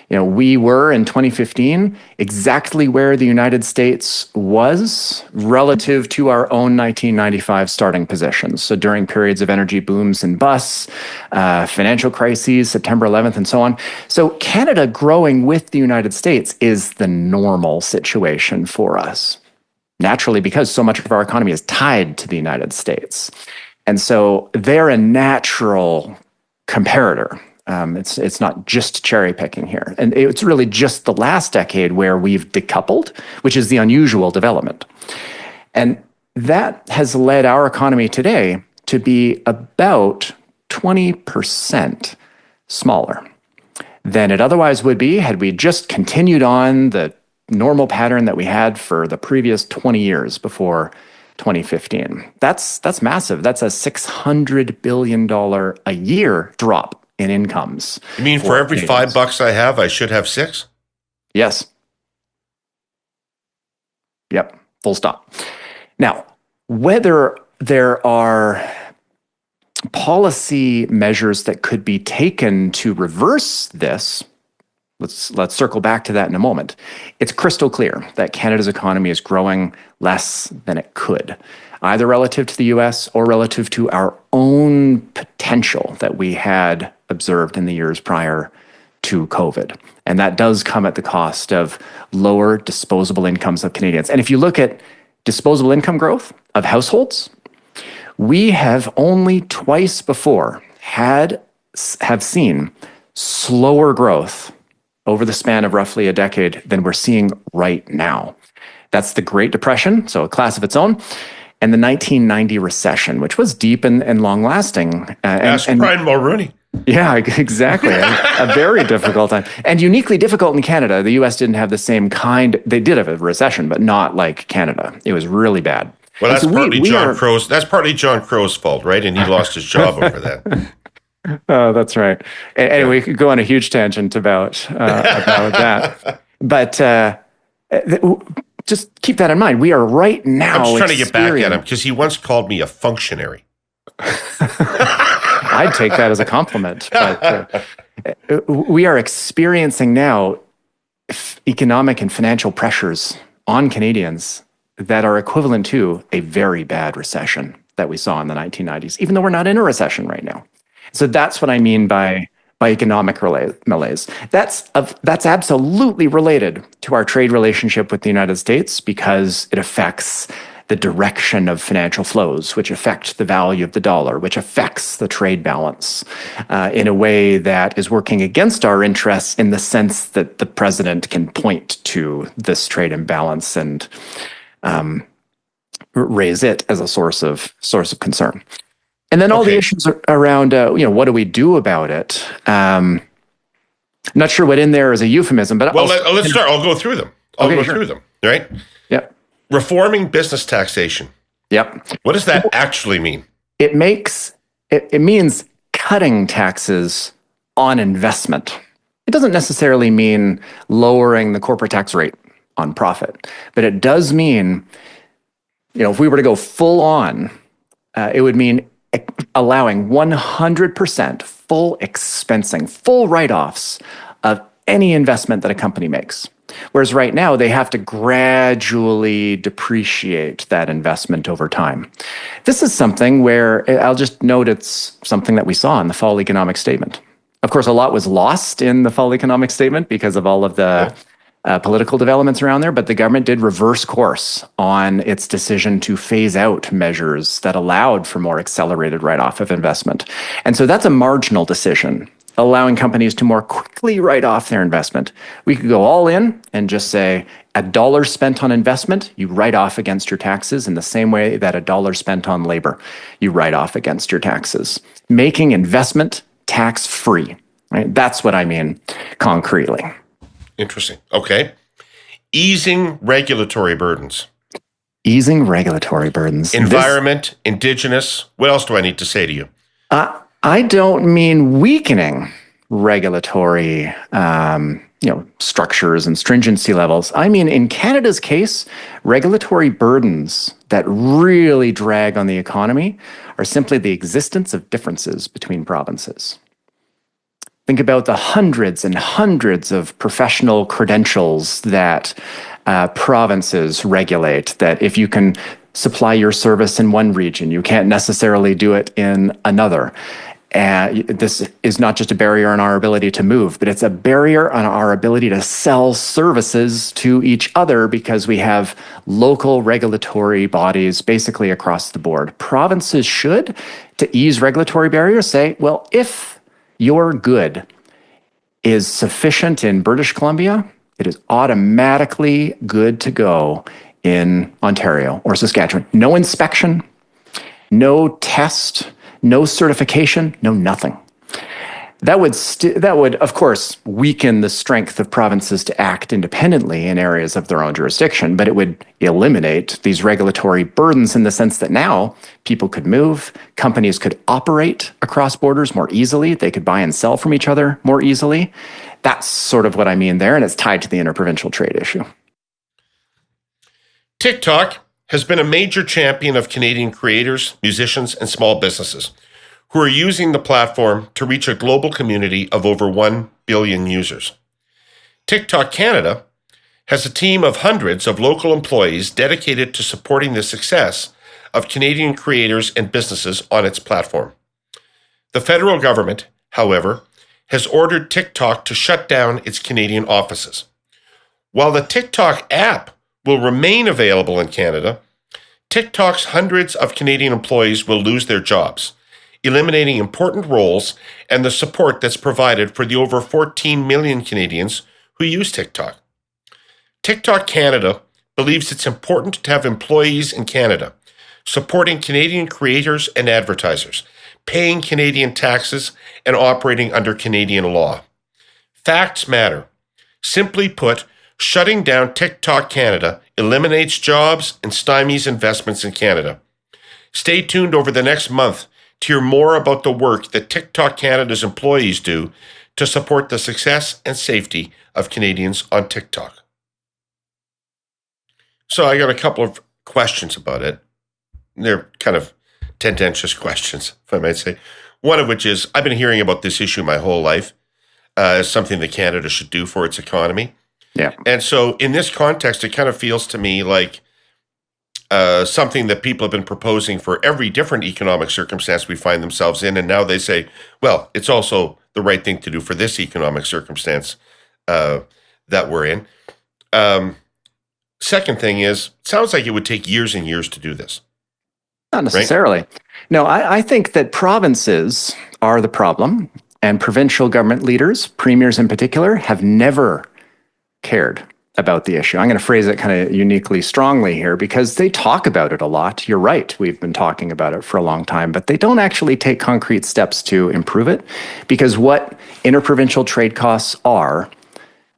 We were in 2015 exactly where the United States was relative to our own 1995 starting positions. So during periods of energy booms and busts, financial crises, September 11th, and so on. So Canada growing with the United States is the normal situation for us. Naturally, because so much of our economy is tied to the United States. And so they're a natural comparator. It's not just cherry picking here. And it's really just the last decade where we've decoupled, which is the unusual development. And that has led our economy today to be about 20% smaller than it otherwise would be had we just continued on the normal pattern that we had for the previous 20 years before 2015. That's massive. That's a $600 billion a year drop in incomes. You mean for every $5 I have, I should have 6? Yes. Yep. Full stop. Now, whether there are policy measures that could be taken to reverse this, let's circle back to that in a moment. It's crystal clear that Canada's economy is growing less than it could, either relative to the US or relative to our own potential that we had observed in the years prior to COVID. And that does come at the cost of lower disposable incomes of Canadians. And if you look at disposable income growth of households, we have only twice before have seen slower growth over the span of roughly a decade than we're seeing right now. That's the Great Depression, so a class of its own, and the 1990 recession, which was deep and long-lasting. Ask Brian Mulroney. Yeah, exactly. A very difficult time. And uniquely difficult in Canada. The US didn't have the same kind. They did have a recession, but not like Canada. It was really bad. Well, that's partly John Crow's fault, right? And he lost his job over that. Oh, that's right. Anyway, we could go on a huge tangent about that. But just keep that in mind. We are right now. I'm just trying to get back at him because he once called me a functionary. I'd take that as a compliment. But we are experiencing now economic and financial pressures on Canadians that are equivalent to a very bad recession that we saw in the 1990s, even though we're not in a recession right now. So that's what I mean by economic malaise. That's absolutely related to our trade relationship with the United States because it affects the direction of financial flows, which affect the value of the dollar, which affects the trade balance in a way that is working against our interests in the sense that the president can point to this trade imbalance and raise it as a source of concern. And then all the issues around, what do we do about it? I'm not sure what in there is a euphemism, but let's start. I'll go through them. I'll go through them. Right? Yep. Reforming business taxation. Yep. What does that actually mean? It means cutting taxes on investment. It doesn't necessarily mean lowering the corporate tax rate on profit, but it does mean, if we were to go full on, it would mean allowing 100% full expensing, full write-offs of any investment that a company makes. Whereas right now, they have to gradually depreciate that investment over time. This is something where I'll just note it's something that we saw in the fall economic statement. Of course, a lot was lost in the fall economic statement because of all of the political developments around there, but the government did reverse course on its decision to phase out measures that allowed for more accelerated write-off of investment. And so that's a marginal decision, allowing companies to more quickly write off their investment. We could go all in and just say $1 spent on investment, you write off against your taxes in the same way that $1 spent on labor, you write off against your taxes, making investment tax-free. Right? That's what I mean concretely. Interesting. Okay. Easing regulatory burdens. Easing regulatory burdens. Environment, indigenous. What else do I need to say to you? I don't mean weakening regulatory structures and stringency levels. I mean, in Canada's case, regulatory burdens that really drag on the economy are simply the existence of differences between provinces. Think about the hundreds and hundreds of professional credentials that provinces regulate, that if you can supply your service in one region, you can't necessarily do it in another. And this is not just a barrier on our ability to move, but it's a barrier on our ability to sell services to each other because we have local regulatory bodies basically across the board. Provinces should, to ease regulatory barriers, say, well, if your good is sufficient in British Columbia, it is automatically good to go in Ontario or Saskatchewan. No inspection, no test, no certification, no nothing. That would, of course, weaken the strength of provinces to act independently in areas of their own jurisdiction, but it would eliminate these regulatory burdens in the sense that now people could move, companies could operate across borders more easily, they could buy and sell from each other more easily. That's sort of what I mean there, and it's tied to the interprovincial trade issue. TikTok has been a major champion of Canadian creators, musicians, and small businesses who are using the platform to reach a global community of over 1 billion users. TikTok Canada has a team of hundreds of local employees dedicated to supporting the success of Canadian creators and businesses on its platform. The federal government, however, has ordered TikTok to shut down its Canadian offices. While the TikTok app will remain available in Canada, TikTok's hundreds of Canadian employees will lose their jobs, eliminating important roles and the support that's provided for the over 14 million Canadians who use TikTok. TikTok Canada believes it's important to have employees in Canada, supporting Canadian creators and advertisers, paying Canadian taxes, and operating under Canadian law. Facts matter. Simply put, shutting down TikTok Canada eliminates jobs and stymies investments in Canada. Stay tuned over the next month to hear more about the work that TikTok Canada's employees do to support the success and safety of Canadians on TikTok. So I got a couple of questions about it. They're kind of tendentious questions, if I might say. One of which is, I've been hearing about this issue my whole life as something that Canada should do for its economy. Yeah. And so in this context, it kind of feels to me like something that people have been proposing for every different economic circumstance we find themselves in. And now they say, well, it's also the right thing to do for this economic circumstance that we're in. Second thing is, it sounds like it would take years and years to do this. Not necessarily. Right? No, I think that provinces are the problem, and provincial government leaders, premiers in particular, have never cared about the issue. I'm going to phrase it kind of uniquely strongly here because they talk about it a lot. You're right. We've been talking about it for a long time, but they don't actually take concrete steps to improve it, because what interprovincial trade costs are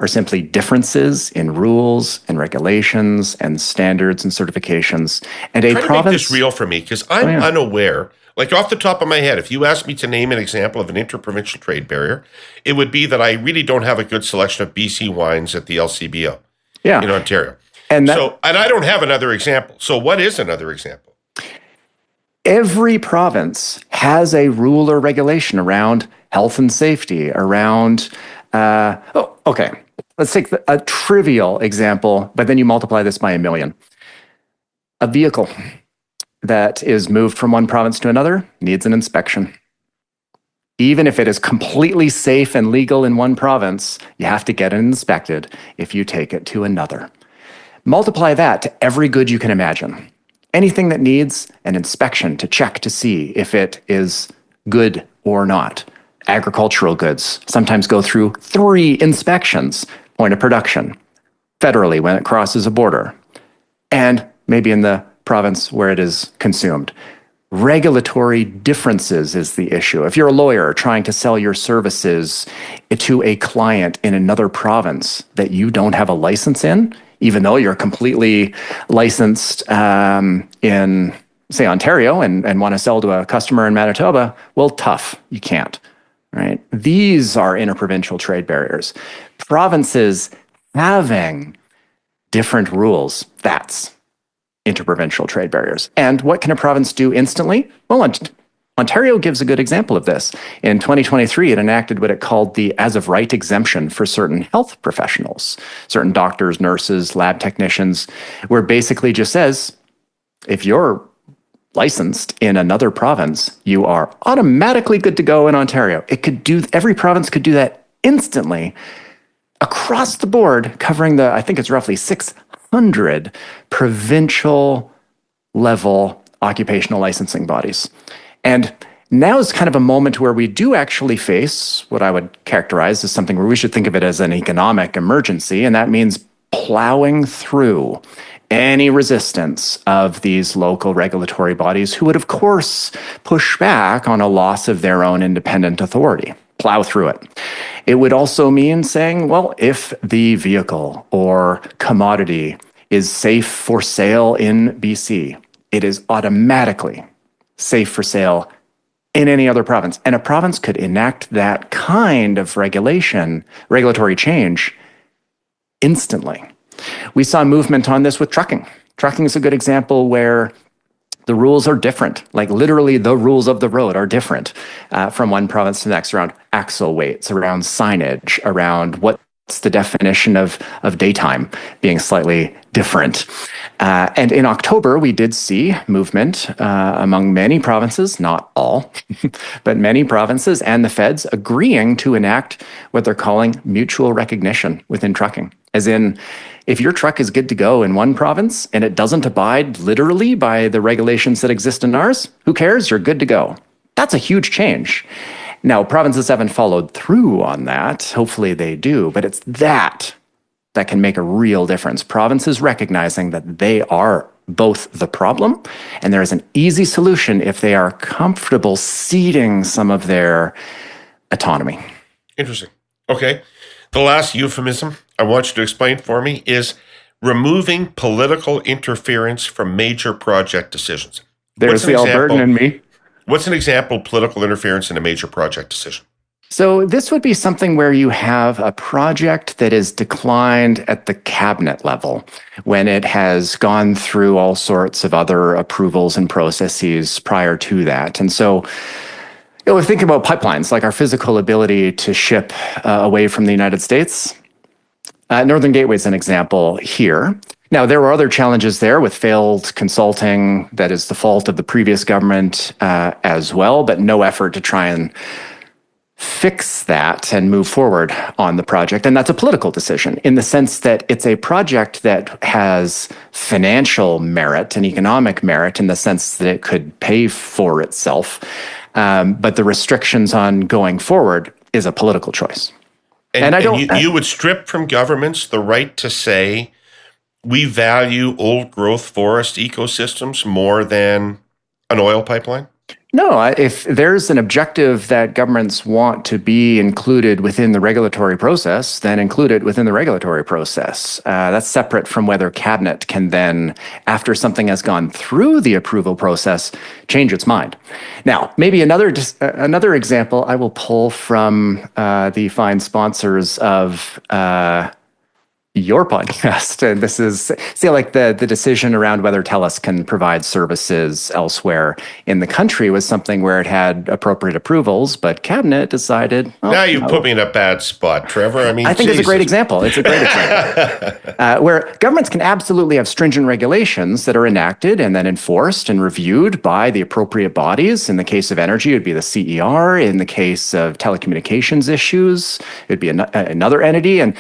simply differences in rules and regulations and standards and certifications. And Try to make this real for me, because I'm unaware. Like, off the top of my head, if you asked me to name an example of an interprovincial trade barrier, it would be that I really don't have a good selection of BC wines at the LCBO in Ontario. And I don't have another example. So what is another example? Every province has a rule or regulation around health and safety, around, let's take a trivial example, but then you multiply this by 1 million. A vehicle that is moved from one province to another needs an inspection. Even if it is completely safe and legal in one province, you have to get it inspected if you take it to another. Multiply that to every good you can imagine. Anything that needs an inspection to check to see if it is good or not. Agricultural goods sometimes go through 3 inspections, point of production, federally when it crosses a border, and maybe in the province where it is consumed. Regulatory differences is the issue. If you're a lawyer trying to sell your services to a client in another province that you don't have a license in, even though you're completely licensed in, say, Ontario and want to sell to a customer in Manitoba, well, tough. You can't, right? These are interprovincial trade barriers. Provinces having different rules, that's interprovincial trade barriers. And what can a province do instantly? Well, Ontario gives a good example of this. In 2023, it enacted what it called the as of right exemption for certain health professionals, certain doctors, nurses, lab technicians, where it basically just says, if you're licensed in another province, you are automatically good to go in Ontario. Every province could do that instantly across the board, covering I think it's roughly 600 provincial level occupational licensing bodies. And now is kind of a moment where we do actually face what I would characterize as something where we should think of it as an economic emergency, and that means plowing through any resistance of these local regulatory bodies who would, of course, push back on a loss of their own independent authority. Plow through it. It would also mean saying, well, if the vehicle or commodity is safe for sale in BC, it is automatically safe for sale in any other province. And a province could enact that kind of regulatory change instantly. We saw movement on this with trucking. Trucking is a good example where the rules are different, like literally the rules of the road are different from one province to the next, around axle weights, around signage, around what's the definition of daytime being slightly different. And in October, we did see movement among many provinces, not all, but many provinces and the feds agreeing to enact what they're calling mutual recognition within trucking. As in, if your truck is good to go in one province and it doesn't abide literally by the regulations that exist in ours, who cares? You're good to go. That's a huge change. Now, provinces haven't followed through on that. Hopefully they do, but it's that can make a real difference. Provinces recognizing that they are both the problem and there is an easy solution if they are comfortable ceding some of their autonomy. Interesting. Okay. The last euphemism I want you to explain for me is removing political interference from major project decisions. There's the Albertan in me. What's an example of political interference in a major project decision? So this would be something where you have a project that is declined at the cabinet level when it has gone through all sorts of other approvals and processes prior to that. And so we're thinking about pipelines, like our physical ability to ship away from the United States. Northern Gateway is an example here. Now, there were other challenges there with failed consulting that is the fault of the previous government as well, but no effort to try and fix that and move forward on the project. And that's a political decision in the sense that it's a project that has financial merit and economic merit in the sense that it could pay for itself. But the restrictions on going forward is a political choice. And you would strip from governments the right to say, we value old growth forest ecosystems more than an oil pipeline? No, if there's an objective that governments want to be included within the regulatory process, then include it within the regulatory process. That's separate from whether cabinet can then, after something has gone through the approval process, change its mind. Now, maybe another example I will pull from the fine sponsors of your podcast, and this is like the decision around whether Tellus can provide services elsewhere in the country was something where it had appropriate approvals, but cabinet decided. Now you put me in a bad spot, Trevor. I think it's a great example. It's a great example where governments can absolutely have stringent regulations that are enacted and then enforced and reviewed by the appropriate bodies. In the case of energy, it would be the CER. In the case of telecommunications issues, it'd be another entity, and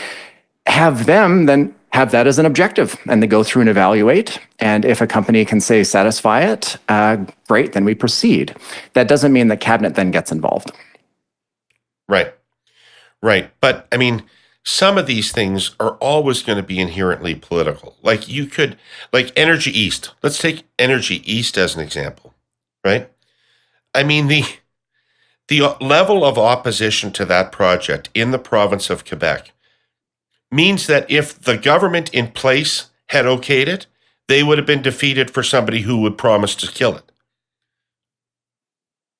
have them then have that as an objective, and they go through and evaluate. And if a company can say satisfy it, great, then we proceed. That doesn't mean that cabinet then gets involved. Right. But I mean, some of these things are always going to be inherently political. Like Energy East. Let's take Energy East as an example, right? I mean, the level of opposition to that project in the province of Quebec means that if the government in place had okayed it, they would have been defeated for somebody who would promise to kill it.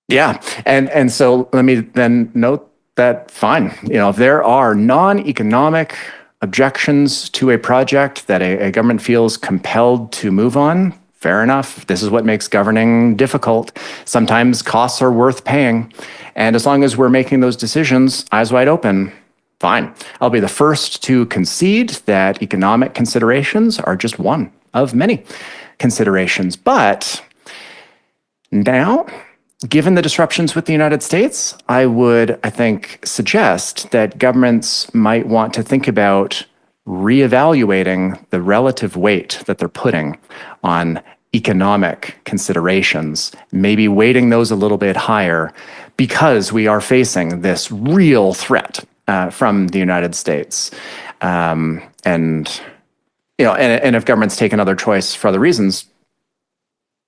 Yeah. And so let me then note that, fine, if there are non-economic objections to a project that a government feels compelled to move on, fair enough. This is what makes governing difficult. Sometimes costs are worth paying. And as long as we're making those decisions, eyes wide open, fine. I'll be the first to concede that economic considerations are just one of many considerations. But now, given the disruptions with the United States, I think, suggest that governments might want to think about reevaluating the relative weight that they're putting on economic considerations, maybe weighting those a little bit higher because we are facing this real threat from the United States. And if governments take another choice for other reasons,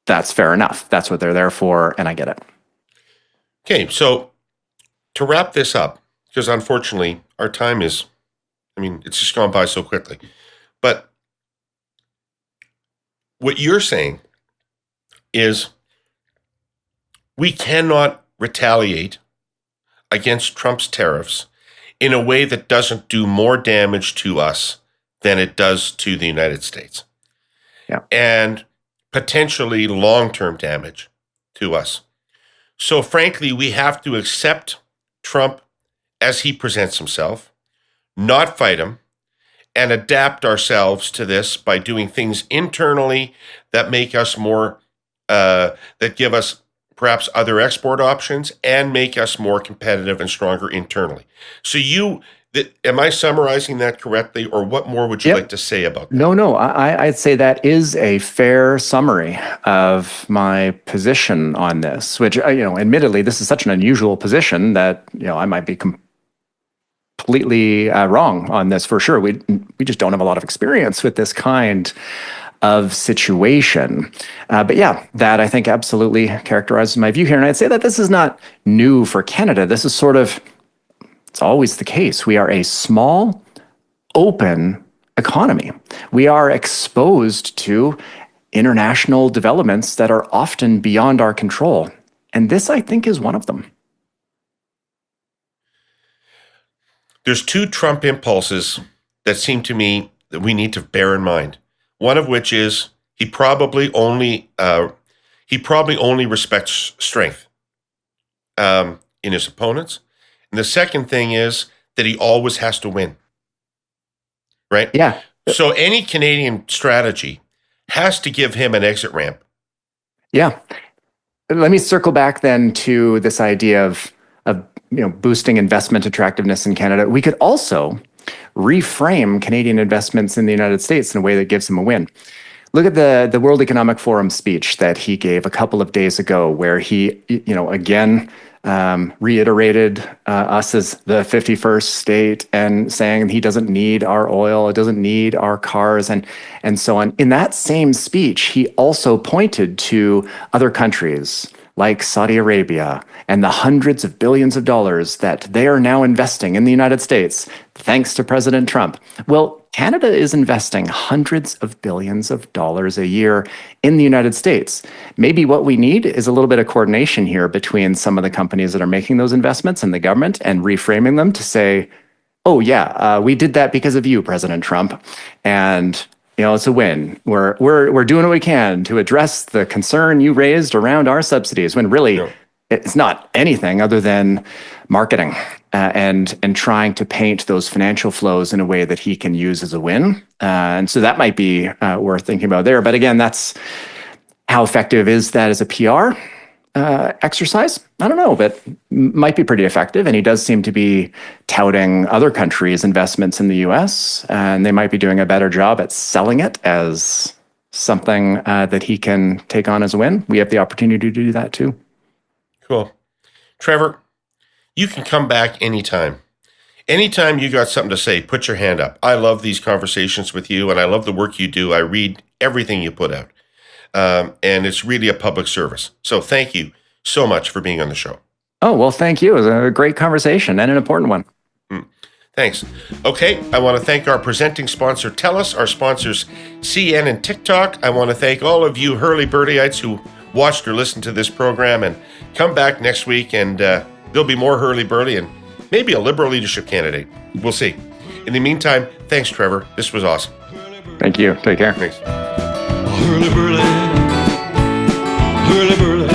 that's fair enough. That's what they're there for, and I get it. Okay, so to wrap this up, because unfortunately our time it's just gone by so quickly. But what you're saying is we cannot retaliate against Trump's tariffs in a way that doesn't do more damage to us than it does to the United States. Yeah. And potentially long-term damage to us. So frankly, we have to accept Trump as he presents himself, not fight him, and adapt ourselves to this by doing things internally that make us more, that give us perhaps other export options and make us more competitive and stronger internally. So am I summarizing that correctly, or what more would you like to say about that? No, I'd say that is a fair summary of my position on this, which, admittedly, this is such an unusual position that, I might be completely wrong on this for sure. We just don't have a lot of experience with this kind of situation. But yeah, that I think absolutely characterizes my view here. And I'd say that this is not new for Canada. This is it's always the case. We are a small, open economy. We are exposed to international developments that are often beyond our control. And this, I think, is one of them. There's two Trump impulses that seem to me that we need to bear in mind. One of which is he probably only respects strength in his opponents. And the second thing is that he always has to win. Right? Yeah. So any Canadian strategy has to give him an exit ramp. Yeah. Let me circle back then to this idea of boosting investment attractiveness in Canada. We could also reframe Canadian investments in the United States in a way that gives him a win. Look at the World Economic Forum speech that he gave a couple of days ago, where he, again, reiterated us as the 51st state and saying he doesn't need our oil, it doesn't need our cars, and so on. In that same speech, he also pointed to other countries like Saudi Arabia and the hundreds of billions of dollars that they are now investing in the United States, thanks to President Trump. Well, Canada is investing hundreds of billions of dollars a year in the United States. Maybe what we need is a little bit of coordination here between some of the companies that are making those investments and the government, and reframing them to say, oh yeah, we did that because of you, President Trump. And it's a win. We're doing what we can to address the concern you raised around our subsidies, when really it's not anything other than marketing and trying to paint those financial flows in a way that he can use as a win. And so that might be worth thinking about there. But again, that's how effective is that as a PR exercise? I don't know, but might be pretty effective. And he does seem to be touting other countries' investments in the US, and they might be doing a better job at selling it as something that he can take on as a win. We have the opportunity to do that too. Cool. Trevor, you can come back anytime. Anytime you got something to say, put your hand up. I love these conversations with you, and I love the work you do. I read everything you put out. And it's really a public service. So thank you so much for being on the show. Oh, well, thank you. It was a great conversation and an important one. Thanks. Okay, I want to thank our presenting sponsor, Tellus, our sponsors, CN and TikTok. I want to thank all of you Herle Burly-ites who watched or listened to this program, and come back next week, and there'll be more Herle Burly and maybe a Liberal leadership candidate. We'll see. In the meantime, thanks, Trevor. This was awesome. Thank you. Take care. Thanks. Herle Burly, Herle Burly.